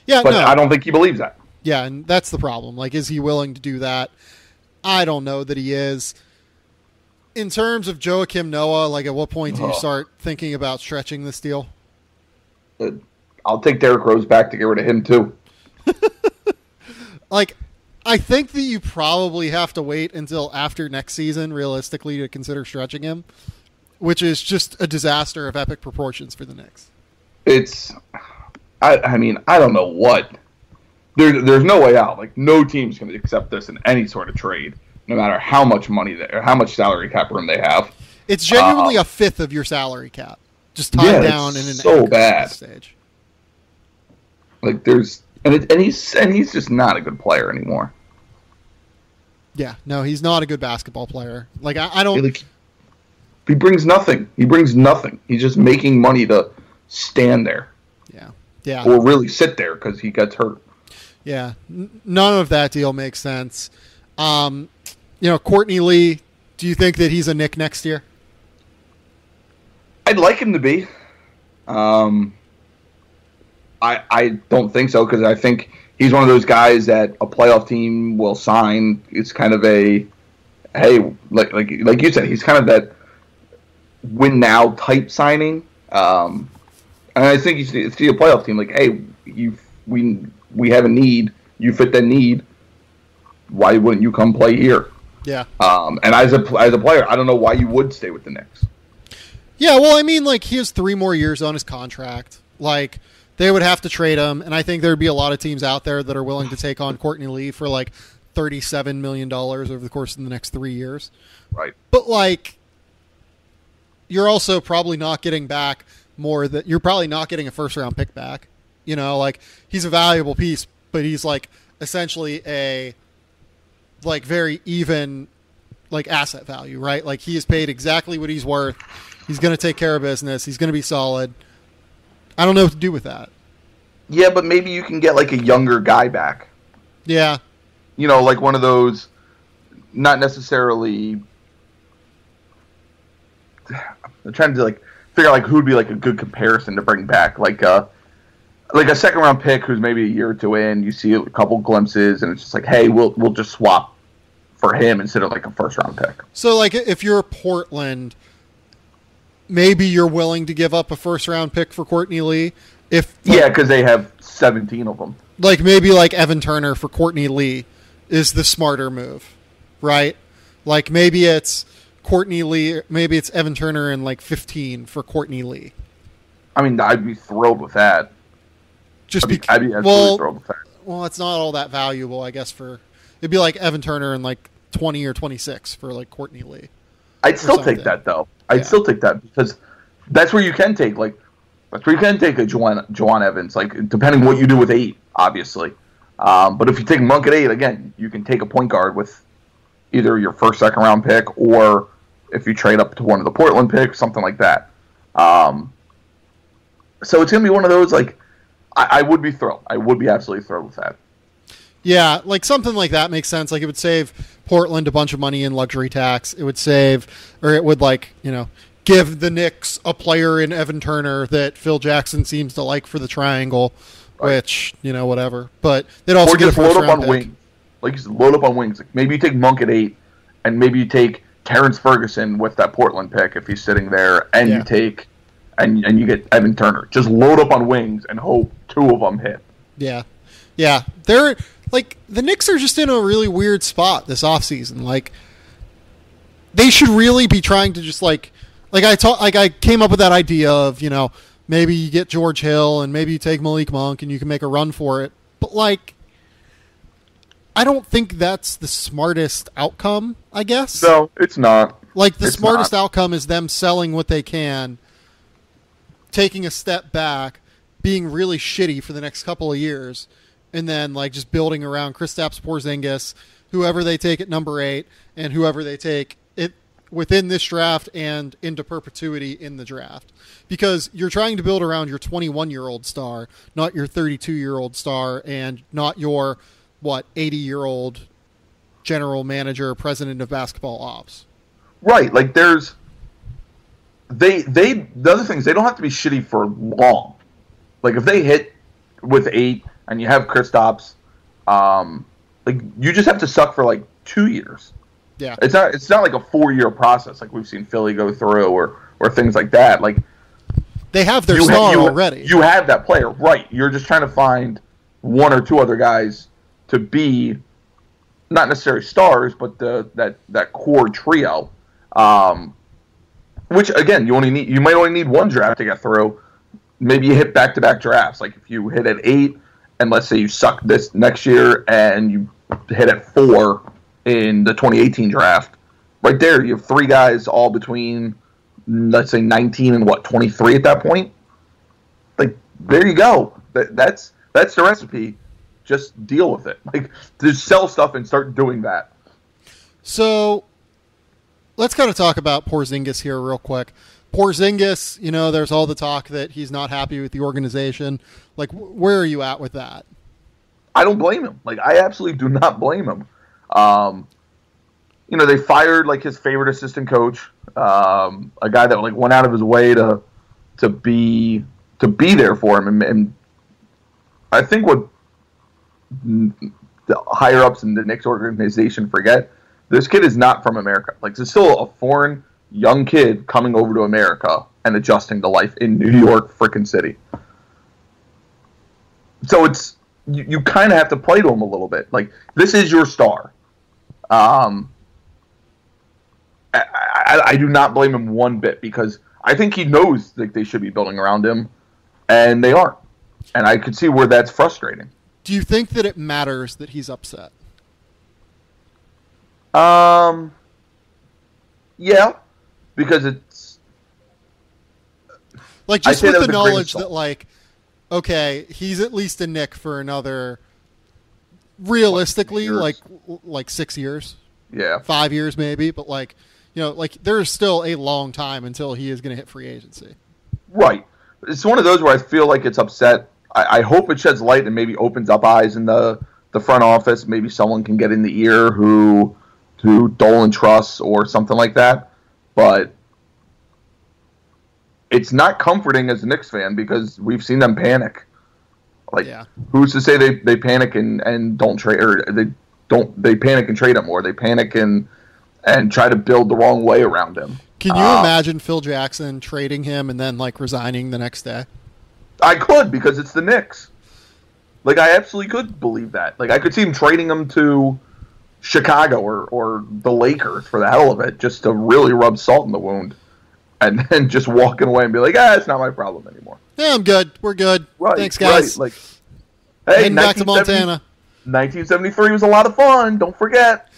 Yeah, but no. I don't think he believes that. Yeah, and that's the problem. Like, is he willing to do that? I don't know that he is. In terms of Joakim Noah, like, at what point do you start thinking about stretching this deal? I'll take Derrick Rose back to get rid of him, too. Like, I think that you probably have to wait until after next season, realistically, to consider stretching him, which is just a disaster of epic proportions for the Knicks. I mean, I don't know what. There's no way out. Like, no team's going to accept this in any sort of trade, no matter how much money or how much salary cap room they have. It's genuinely a fifth of your salary cap, just tied down in an so bad stage. Like, he's just not a good player anymore. Yeah, no, he's not a good basketball player. Like, I don't. He brings nothing. He's just making money to stand there. Yeah. Or really sit there because he gets hurt. Yeah, none of that deal makes sense. Courtney Lee, do you think that he's a Knick next year? I'd like him to be. I don't think so, because I think he's one of those guys that a playoff team will sign. It's kind of a, hey, like you said, he's kind of that win now type signing. And I think you see a playoff team like, hey, we have a need, you fit that need. Why wouldn't you come play here? Yeah. And as a player, I don't know why you would stay with the Knicks. Yeah, well, I mean, like, he has 3 more years on his contract. Like, they would have to trade him, and I think there'd be a lot of teams out there that are willing to take on Courtney Lee for, like, $37 million over the course of the next 3 years. Right. But, like, you're also probably not getting back more that you're probably not getting a first-round pick back. You know, like, he's a valuable piece, but he's, like, essentially a, like, very even, like, asset value, right? Like, he is paid exactly what he's worth. He's going to take care of business. He's going to be solid. I don't know what to do with that. Yeah, but maybe you can get, like, a younger guy back. Yeah. You know, like one of those, not necessarily, I'm trying to, like, figure out, like, who would be, like, a good comparison to bring back. Like a second-round pick who's maybe a year or two in, you see a couple glimpses, and it's just like, hey, we'll just swap for him instead of, like, a first-round pick. So, like, if you're Portland, maybe you're willing to give up a first-round pick for Courtney Lee. Yeah, because they have 17 of them. Like, maybe, like, Evan Turner for Courtney Lee is the smarter move, right? Like, maybe it's Courtney Lee, maybe it's Evan Turner and, like, 15 for Courtney Lee. I mean, I'd be thrilled with that. I'd be absolutely thrilled with that. Well, it's not all that valuable, I guess, it'd be like Evan Turner and, like, 20 or 26 for, like, Courtney Lee. I'd still take that, though. I'd still take that, because that's where you can take, like, a Juwan Evans, like, depending what you do with 8, obviously. But if you take Monk at 8, again, you can take a point guard with either your first, second round pick, or if you trade up to one of the Portland picks, something like that. So it's going to be one of those, like, I would be thrilled. I would be absolutely thrilled with that. Yeah, like something like that makes sense. Like, it would save Portland a bunch of money in luxury tax. It would like, you know, give the Knicks a player in Evan Turner that Phil Jackson seems to like for the triangle, right. Which, you know, whatever. But they'd also get a first round pick. Wings. Like, just load up on wings. Like, maybe you take Monk at 8, and maybe you take Terrence Ferguson with that Portland pick if he's sitting there, and you take and you get Evan Turner. Just load up on wings and hope 2 of them hit. Yeah. Yeah. They're like, the Knicks are just in a really weird spot this offseason. Like, they should really be trying to just I came up with that idea of, you know, maybe you get George Hill and maybe you take Malik Monk and you can make a run for it. But, like, I don't think that's the smartest outcome, I guess. No, it's not. Like, the smartest outcome is them selling what they can, taking a step back, being really shitty for the next couple of years, and then, like, just building around Kristaps Porzingis, whoever they take at number 8, and whoever they take it within this draft and into perpetuity in the draft. Because you're trying to build around your 21-year-old star, not your 32-year-old star, and not your, 80-year-old general manager, president of basketball ops. Right, like, the other things, they don't have to be shitty for long. Like, if they hit with 8 and you have Kristaps, like, you just have to suck for, like, 2 years. Yeah. It's not like a 4-year process like we've seen Philly go through or things like that. Like, they have their star already. You have that player, right. You're just trying to find 1 or 2 other guys to be not necessarily stars, but that core trio. Which, again, you might only need 1 draft to get through. Maybe you hit back-to-back drafts. Like, if you hit at 8, and let's say you suck this next year, and you hit at 4 in the 2018 draft, right there, you have 3 guys all between, let's say, 19 and 23 at that point. Like, there you go. That's the recipe. Just deal with it. Like, just sell stuff and start doing that. So, let's kind of talk about Porzingis here real quick. Porzingis, you know, there's all the talk that he's not happy with the organization. Like, where are you at with that? I don't blame him. Like, I absolutely do not blame him. You know, they fired, like, his favorite assistant coach, a guy that, like, went out of his way to be there for him and I think what the higher ups in the Knicks organization forget, this kid is not from America. Like, this is still a foreign young kid coming over to America and adjusting to life in New York frickin' City. So it's you kind of have to play to him a little bit. Like, this is your star. I do not blame him one bit, because I think he knows that they should be building around him, and they aren't. And I could see where that's frustrating. Do you think that it matters that he's upset? Yeah, because it's like, just with the knowledge that, like, okay, he's at least a Knick for another, realistically, like 6 years. Yeah. 5 years maybe, but, like, you know, like, there's still a long time until he is going to hit free agency. Right. It's one of those where I feel like it's upset. I hope it sheds light and maybe opens up eyes in the front office. Maybe someone can get in the ear who Dolan trusts or something like that. But it's not comforting as a Knicks fan, because we've seen them panic. Like, who's to say they panic and don't trade, or they panic and trade him, or they panic and try to build the wrong way around him. Can you imagine Phil Jackson trading him and then, like, resigning the next day? I could, because it's the Knicks. Like, I absolutely could believe that. Like, I could see him trading him to Chicago or the Lakers for the hell of it, just to really rub salt in the wound, and then just walking away and be like, it's not my problem anymore. Yeah, I'm good. We're good. Right, thanks, guys. Right. Like, hey, heading back to Montana. 1973 was a lot of fun. Don't forget.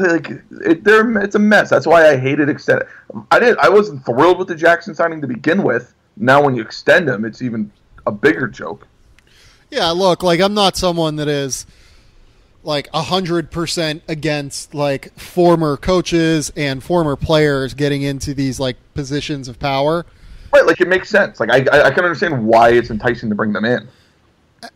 It's a mess. That's why I hated extend. I wasn't thrilled with the Jackson signing to begin with. Now when you extend him, it's even a bigger joke. Yeah, look, like, I'm not someone that is, like, 100% against, like, former coaches and former players getting into these, like, positions of power. Right, like, it makes sense. Like, I can understand why it's enticing to bring them in.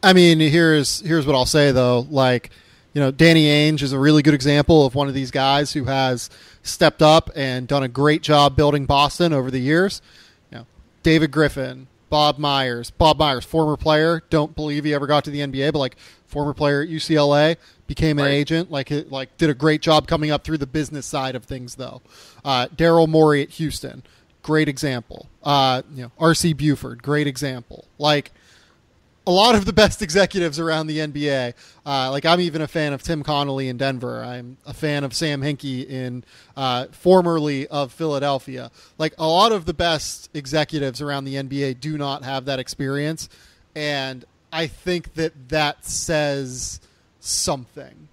I mean, here's what I'll say, though. Like, you know, Danny Ainge is a really good example of one of these guys who has stepped up and done a great job building Boston over the years. You know, David Griffin, Bob Myers, former player. Don't believe he ever got to the NBA, but, like, former player at UCLA, became an agent. Like, did a great job coming up through the business side of things, though. Daryl Morey at Houston, great example. R.C. Buford, great example. Like, a lot of the best executives around the NBA. Like, I'm even a fan of Tim Connolly in Denver. I'm a fan of Sam Hinkie in formerly of Philadelphia. Like, a lot of the best executives around the NBA do not have that experience, and I think that says something.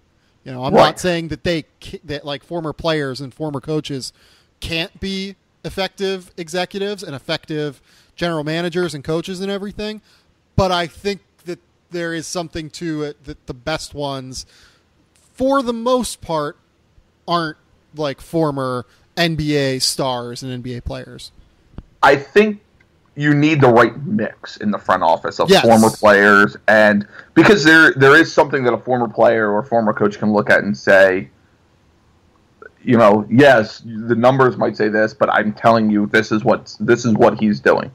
You know, I'm not saying that that like former players and former coaches can't be effective executives and effective general managers and coaches and everything. But I think that there is something to it that the best ones, for the most part, aren't, like, former NBA stars and NBA players. I think you need the right mix in the front office of former players, and because there is something that a former player or former coach can look at and say, you know, yes, the numbers might say this, but I'm telling you, this is what he's doing.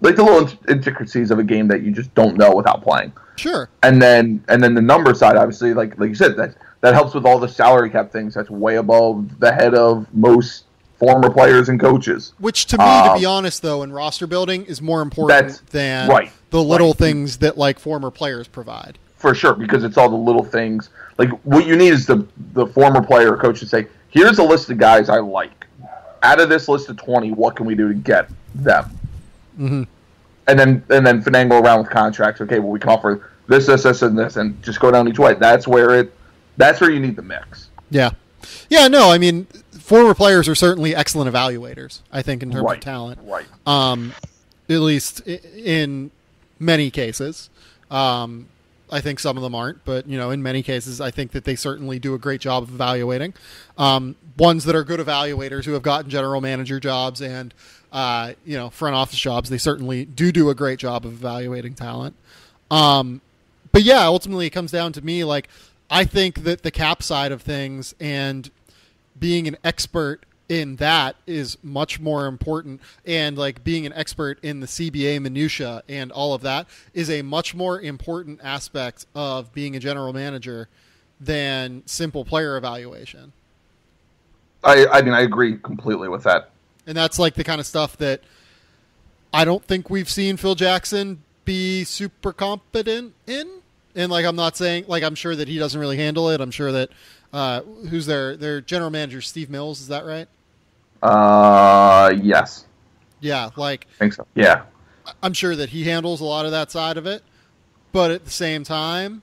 Like the little intricacies of a game that you just don't know without playing. Sure. And then the number side, obviously, like you said, that helps with all the salary cap things. That's way above the head of most former players and coaches. Which, to me, to be honest, though, in roster building is more important than the little things that, like, former players provide. For sure, because it's all the little things. Like, what you need is the former player or coach to say, here's a list of guys I like. Out of this list of 20, what can we do to get them? Mm-hmm. And then finagle around with contracts. Okay, well, we can offer this, and this, and just go down each way. That's where you need the mix. Yeah. Yeah, no, I mean, former players are certainly excellent evaluators, I think, in terms of talent. Right. At least in many cases. I think some of them aren't, but, you know, in many cases, I think that they certainly do a great job of evaluating. Ones that are good evaluators who have gotten general manager jobs and, front office jobs, they certainly do a great job of evaluating talent. But yeah, ultimately it comes down to me, like, I think that the cap side of things and being an expert in that is much more important, and like being an expert in the CBA minutia and all of that is a much more important aspect of being a general manager than simple player evaluation. I mean, I agree completely with that. And that's like the kind of stuff that I don't think we've seen Phil Jackson be super competent in. And like, I'm not saying, like, I'm sure that he doesn't really handle it. I'm sure that who's their general manager, Steve Mills, is that right? Yes. Yeah, like, I think so. Yeah. I'm sure that he handles a lot of that side of it. But at the same time,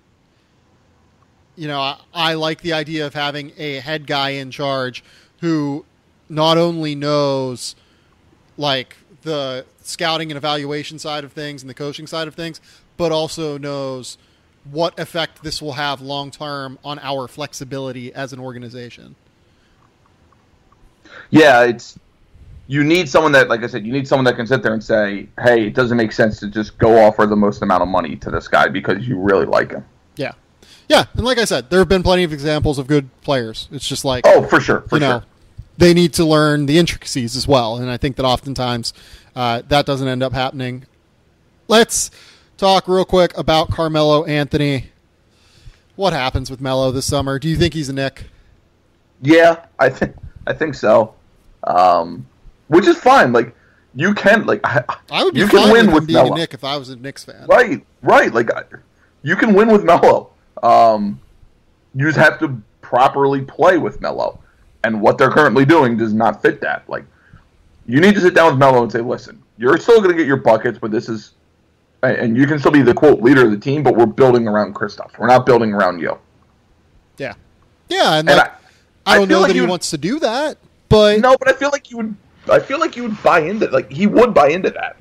you know, I like the idea of having a head guy in charge who not only knows like the scouting and evaluation side of things and the coaching side of things, but also knows what effect this will have long term on our flexibility as an organization. Yeah, you need someone that, like I said, you need someone that can sit there and say, hey, it doesn't make sense to just go offer the most amount of money to this guy because you really like him. Yeah. Yeah, and like I said, there have been plenty of examples of good players. It's just like... Oh, for sure, for sure. They need to learn the intricacies as well, and I think that oftentimes that doesn't end up happening. Let's talk real quick about Carmelo Anthony. What happens with Melo this summer? Do you think he's a Knick? Yeah, I think so. Which is fine. Like, you can, like... I would be you fine can win with with being Melo. a Knick if I was a Knicks fan. Right. Like, you can win with Melo. You just have to properly play with Melo. And what they're currently doing does not fit that. Like, you need to sit down with Melo and say, listen, you're still going to get your buckets, but this is... And you can still be the, quote, leader of the team, but we're building around Kristaps. We're not building around you. Yeah. Yeah, and like, I don't know that he wants to do that, but... No, but I feel like you would buy into... Like, he would buy into that.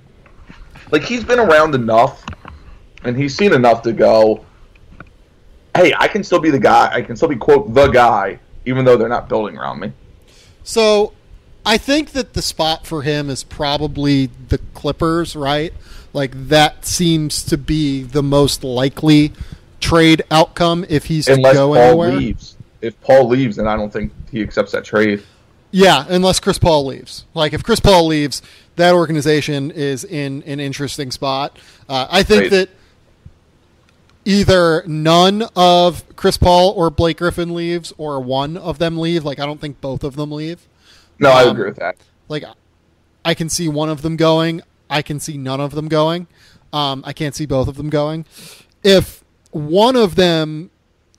Like, he's been around enough, and he's seen enough to go, hey, I can still be the guy. I can still be, quote, the guy, even though they're not building around me. So, I think that the spot for him is probably the Clippers, right? Like, that seems to be the most likely trade outcome if he's to go anywhere. Unless Paul leaves. If Paul leaves, then I don't think he accepts that trade. Yeah, unless Chris Paul leaves. Like, if Chris Paul leaves, that organization is in an interesting spot. I think that either none of Chris Paul or Blake Griffin leaves, or one of them leave. Like, I don't think both of them leave. No, I agree with that. Like, I can see one of them going. I can see none of them going. I can't see both of them going. If one of them,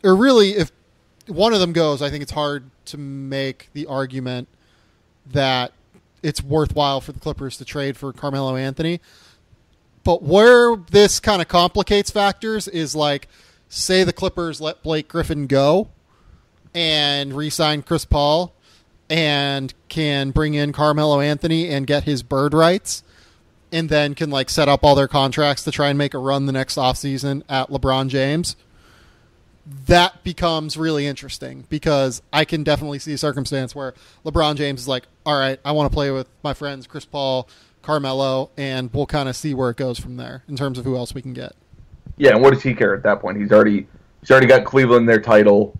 or really, if one of them goes, I think it's hard to make the argument that it's worthwhile for the Clippers to trade for Carmelo Anthony. But where this kind of complicates factors is, like, say the Clippers let Blake Griffin go and re-sign Chris Paul and can bring in Carmelo Anthony and get his bird rights, and then can, like, set up all their contracts to try and make a run the next offseason at LeBron James. That becomes really interesting, because I can definitely see a circumstance where LeBron James is like, all right, I want to play with my friends Chris Paul, Carmelo, and we'll kind of see where it goes from there in terms of who else we can get. Yeah, and what does he care at that point? He's already got Cleveland their title.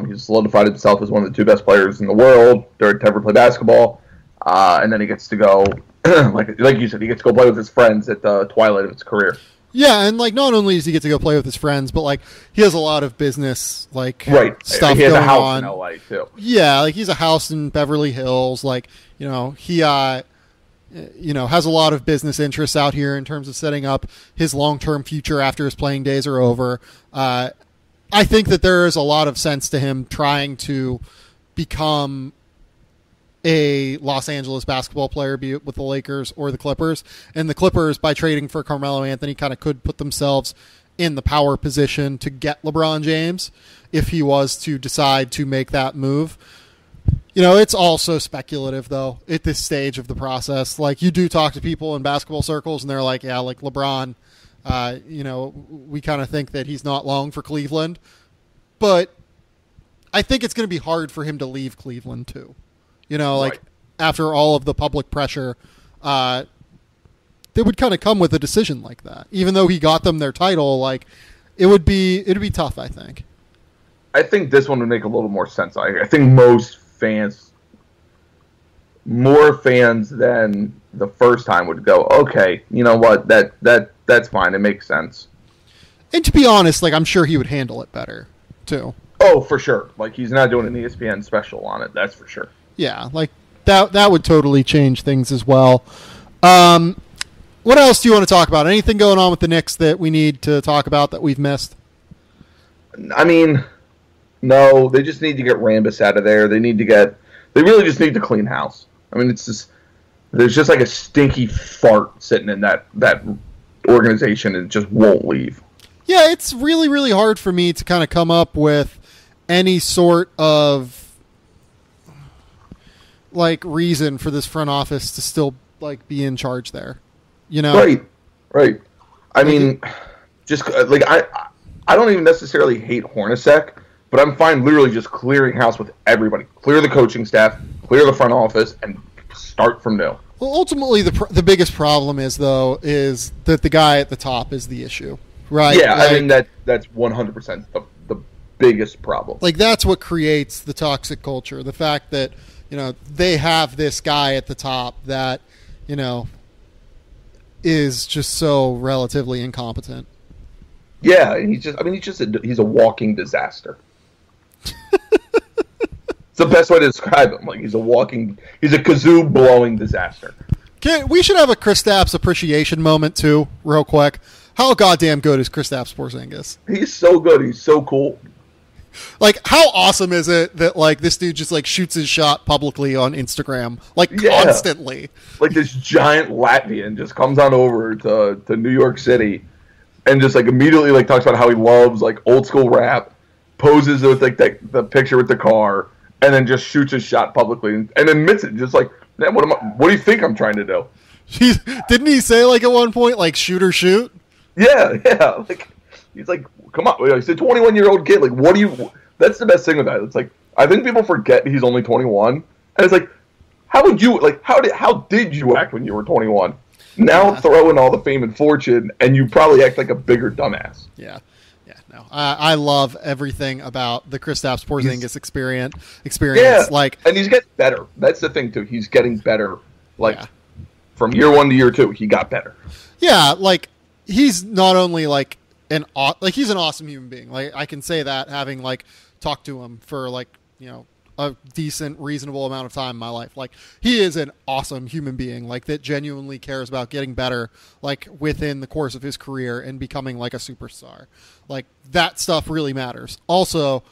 He's solidified himself as one of the two best players in the world to ever play basketball. And then he gets to go, like you said, he gets to go play with his friends at the twilight of his career. Yeah, and, like, not only does he get to go play with his friends, but, like, he has a lot of business, like, stuff going on. He has a house in LA, too. Yeah, like, he's a house in Beverly Hills. Like, you know, he, has a lot of business interests out here in terms of setting up his long-term future after his playing days are over. I think that there is a lot of sense to him trying to become a Los Angeles basketball player, be it with the Lakers or the Clippers. And the Clippers, by trading for Carmelo Anthony, kind of could put themselves in the power position to get LeBron James if he was to decide to make that move. You know, it's also speculative, though, at this stage of the process. Like, you do talk to people in basketball circles, and they're like, yeah, like, LeBron, we kind of think that he's not long for Cleveland. But I think it's going to be hard for him to leave Cleveland, too. You know, like, after all of the public pressure, they would kind of come with a decision like that. Even though he got them their title, like, it'd be tough, I think. I think this one would make a little more sense. I think most fans more fans than the first time would go, okay, you know what, that's fine, it makes sense. And to be honest, like, I'm sure he would handle it better too. Oh, for sure. Like, he's not doing an ESPN special on it, that's for sure. Yeah, like that would totally change things as well. What else do you want to talk about? Anything going on with the Knicks that we need to talk about that we've missed? I mean, no, they just need to get Rambis out of there. They really just need to clean house. I mean, there's just like a stinky fart sitting in that organization and it just won't leave. Yeah, it's really, really hard for me to kind of come up with any sort of like reason for this front office to still like be in charge there. You know? Right. I mean, just like I don't even necessarily hate Hornacek, but I'm fine literally just clearing house with everybody. Clear the coaching staff, clear the front office, and start from new. Well, ultimately, the biggest problem is that the guy at the top is the issue, right? Yeah, like, I mean that's 100% the biggest problem. Like, that's what creates the toxic culture. The fact that, you know, they have this guy at the top that, you know, is just so relatively incompetent. Yeah, and he's a walking disaster. It's the best way to describe him. Like, he's a kazoo blowing disaster. We should have a Kristaps appreciation moment too, real quick. How goddamn good is Kristaps Porzingis? He's so good. He's so cool. Like, how awesome is it that, like, this dude just, like, shoots his shot publicly on Instagram, like, constantly? Like, this giant Latvian just comes on over to New York City and just, like, immediately, like, talks about how he loves, like, old school rap, poses with, like, the picture with the car, and then just shoots his shot publicly and admits it. Just like, man, what do you think I'm trying to do? Didn't he say, like, at one point, like, shoot or shoot? Yeah. Like, he's like, come on. He's a 21-year-old kid. Like, what do you... That's the best thing with that. It's like, I think people forget he's only 21. And it's like, how did you act when you were 21? Now throw in all the fame and fortune, and you probably act like a bigger dumbass. Yeah. No, I love everything about the Kristaps Porzingis experience. Yeah, like, and he's getting better. That's the thing too. He's getting better. Like, from year 1 to year 2, he got better. Yeah, like, he's not only like he's an awesome human being. Like, I can say that having, like, talked to him for, like, you know, a decent, reasonable amount of time in my life. Like, he is an awesome human being, like, that genuinely cares about getting better, like, within the course of his career and becoming, like, a superstar. Like, that stuff really matters. Also,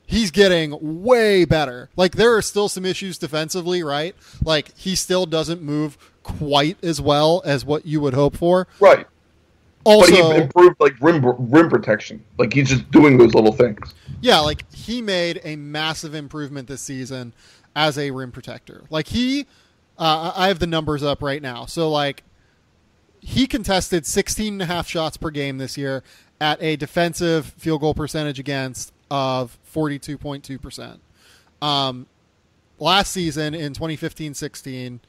he's getting way better. Like, there are still some issues defensively, right? Like, he still doesn't move quite as well as what you would hope for. Right. Also, but he improved, like, rim protection. Like, he's just doing those little things. Yeah, like, he made a massive improvement this season as a rim protector. Like, I have the numbers up right now. So, like, he contested 16.5 shots per game this year at a defensive field goal percentage against of 42.2%. Last season, in 2015-16,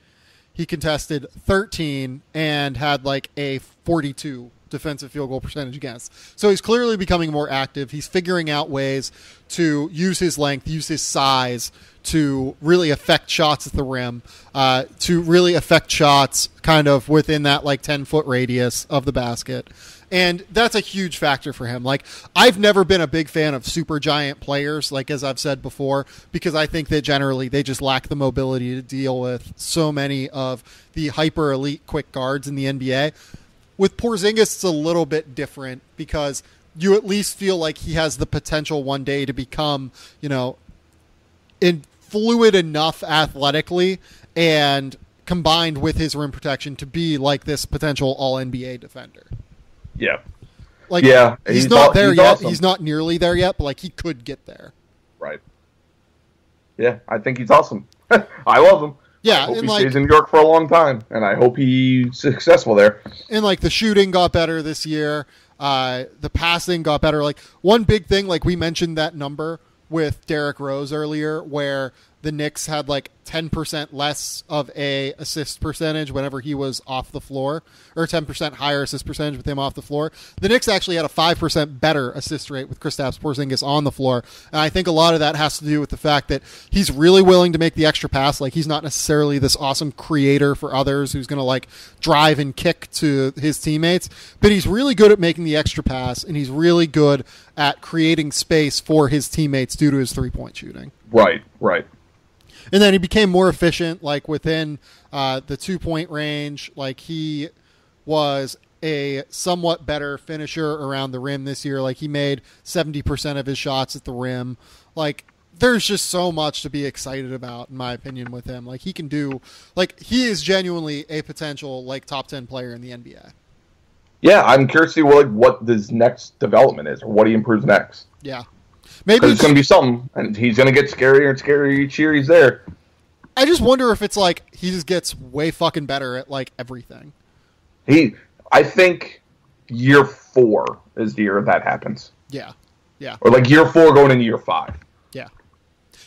he contested 13 and had, like, a 42 defensive field goal percentage against. So he's clearly becoming more active. He's figuring out ways to use his length, use his size to really affect shots at the rim, to really affect shots kind of within that, like, 10-foot radius of the basket. And that's a huge factor for him. Like, I've never been a big fan of super giant players, like, as I've said before, because I think that generally they just lack the mobility to deal with so many of the hyper elite quick guards in the NBA. With Porzingis, it's a little bit different because you at least feel like he has the potential one day to become, you know, fluid enough athletically and combined with his rim protection to be like this potential all-NBA defender. Yeah. Like, yeah, he's not there yet. Awesome. He's not nearly there yet, but, like, he could get there. Right. Yeah, I think he's awesome. I love him. Yeah, I hope and, he like, stays in New York for a long time, and I hope he's successful there. And, like, the shooting got better this year. The passing got better. Like, one big thing, like, we mentioned that number with Derrick Rose earlier, where the Knicks had like 10% less of a assist percentage whenever he was off the floor, or 10% higher assist percentage with him off the floor. The Knicks actually had a 5% better assist rate with Kristaps Porzingis on the floor. And I think a lot of that has to do with the fact that he's really willing to make the extra pass. Like, he's not necessarily this awesome creator for others who's going to like drive and kick to his teammates, but he's really good at making the extra pass, and he's really good at creating space for his teammates due to his 3-point shooting. Right. And then he became more efficient, like within the 2-point range. Like, he was a somewhat better finisher around the rim this year. Like, he made 70% of his shots at the rim. Like, there's just so much to be excited about, in my opinion, with him. Like, he can do, like, he is genuinely a potential like top 10 player in the NBA. Yeah, I'm curious to see what his next development is, or what he improves next. Yeah. Maybe it's going to be something, and he's going to get scarier and scarier each year he's there. I just wonder if it's like he just gets way fucking better at like everything. I think year 4 is the year that happens. Yeah. Or like year 4 going into year 5.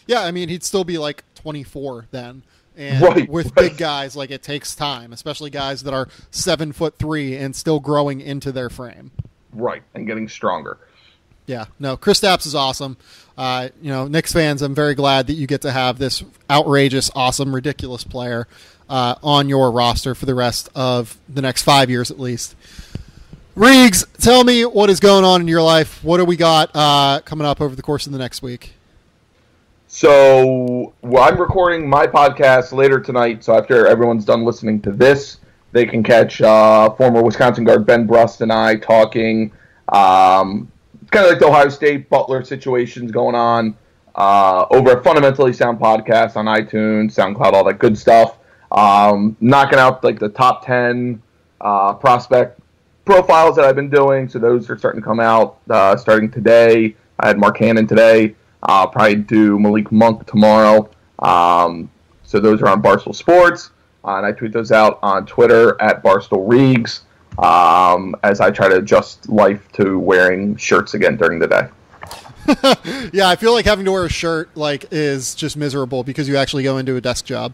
Yeah, I mean, he'd still be like 24 then. And with big guys, like, it takes time, especially guys that are 7'3" and still growing into their frame. Right, and getting stronger. Yeah, no, Kristaps is awesome. Knicks fans, I'm very glad that you get to have this outrageous, awesome, ridiculous player on your roster for the rest of the next 5 years at least. Reags, tell me what is going on in your life. What do we got coming up over the course of the next week? So I'm recording my podcast later tonight, so after everyone's done listening to this, they can catch former Wisconsin guard Ben Brust and I talking kind of like the Ohio State Butler situations going on over a Fundamentally Sound podcast on iTunes, SoundCloud, all that good stuff. Knocking out like the top 10 prospect profiles that I've been doing, so those are starting to come out starting today. I had Mark Hannon today. I'll probably do Malik Monk tomorrow. So those are on Barstool Sports. And I tweet those out on Twitter at Barstool Reags as I try to adjust life to wearing shirts again during the day. Yeah, I feel like having to wear a shirt like is just miserable because you actually go into a desk job.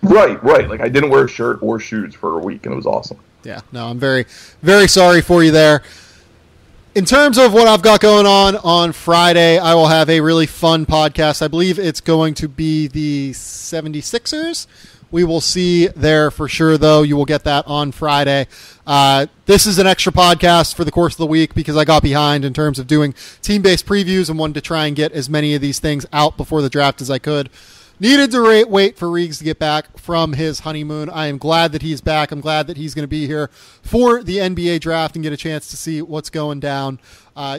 Right. Like, I didn't wear a shirt or shoes for a week, and it was awesome. Yeah, no, I'm very, very sorry for you there. In terms of what I've got going on Friday, I will have a really fun podcast. I believe it's going to be the 76ers. We will see there for sure, though. You will get that on Friday. This is an extra podcast for the course of the week because I got behind in terms of doing team-based previews and wanted to try and get as many of these things out before the draft as I could. Needed to wait for Reags to get back from his honeymoon. I am glad that he's back. I'm glad that he's going to be here for the NBA draft and get a chance to see what's going down.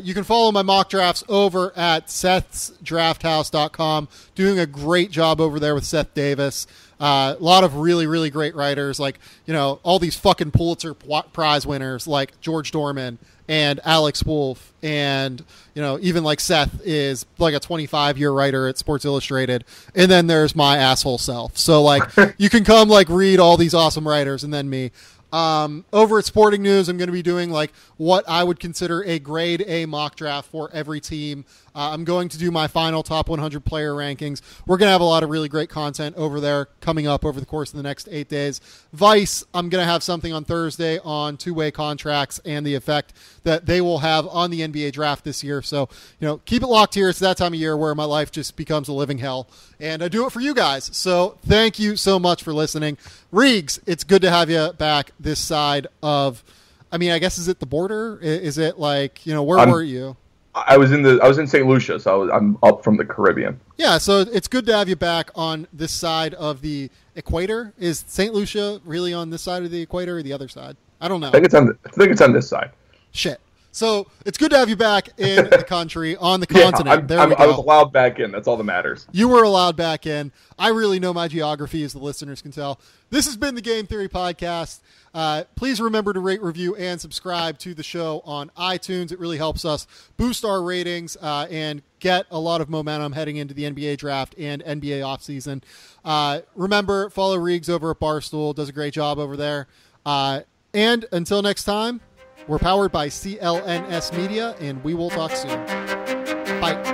You can follow my mock drafts over at Seth'sDraftHouse.com. Doing a great job over there with Seth Davis. A lot of really, really great writers, like, all these fucking Pulitzer Prize winners like George Dorman and Alex Wolf, and even like Seth is like a 25-year writer at Sports Illustrated, and then there's my asshole self. So like you can come like read all these awesome writers and then me. Over at Sporting News, I'm going to be doing like what I would consider a grade A mock draft for every team. I'm going to do my final top 100 player rankings. We're going to have a lot of really great content over there coming up over the course of the next 8 days. Vice, I'm going to have something on Thursday on two-way contracts and the effect that they will have on the NBA draft this year. So, keep it locked here. It's that time of year where my life just becomes a living hell. And I do it for you guys. So thank you so much for listening. Reags, it's good to have you back this side of, I guess, is it the border? Is it like, where were you? I was in St. Lucia, so I'm up from the Caribbean. Yeah, so it's good to have you back on this side of the equator. Is St. Lucia really on this side of the equator or the other side? I don't know. I think it's on this side. Shit. So it's good to have you back in the country, on the continent. I was allowed back in. That's all that matters. You were allowed back in. I really know my geography, as the listeners can tell. This has been the Game Theory Podcast. Please remember to rate, review, and subscribe to the show on iTunes. It really helps us boost our ratings and get a lot of momentum heading into the NBA draft and NBA offseason. Remember, follow Reags over at Barstool. Does a great job over there. And until next time, we're powered by CLNS Media, and we will talk soon. Bye.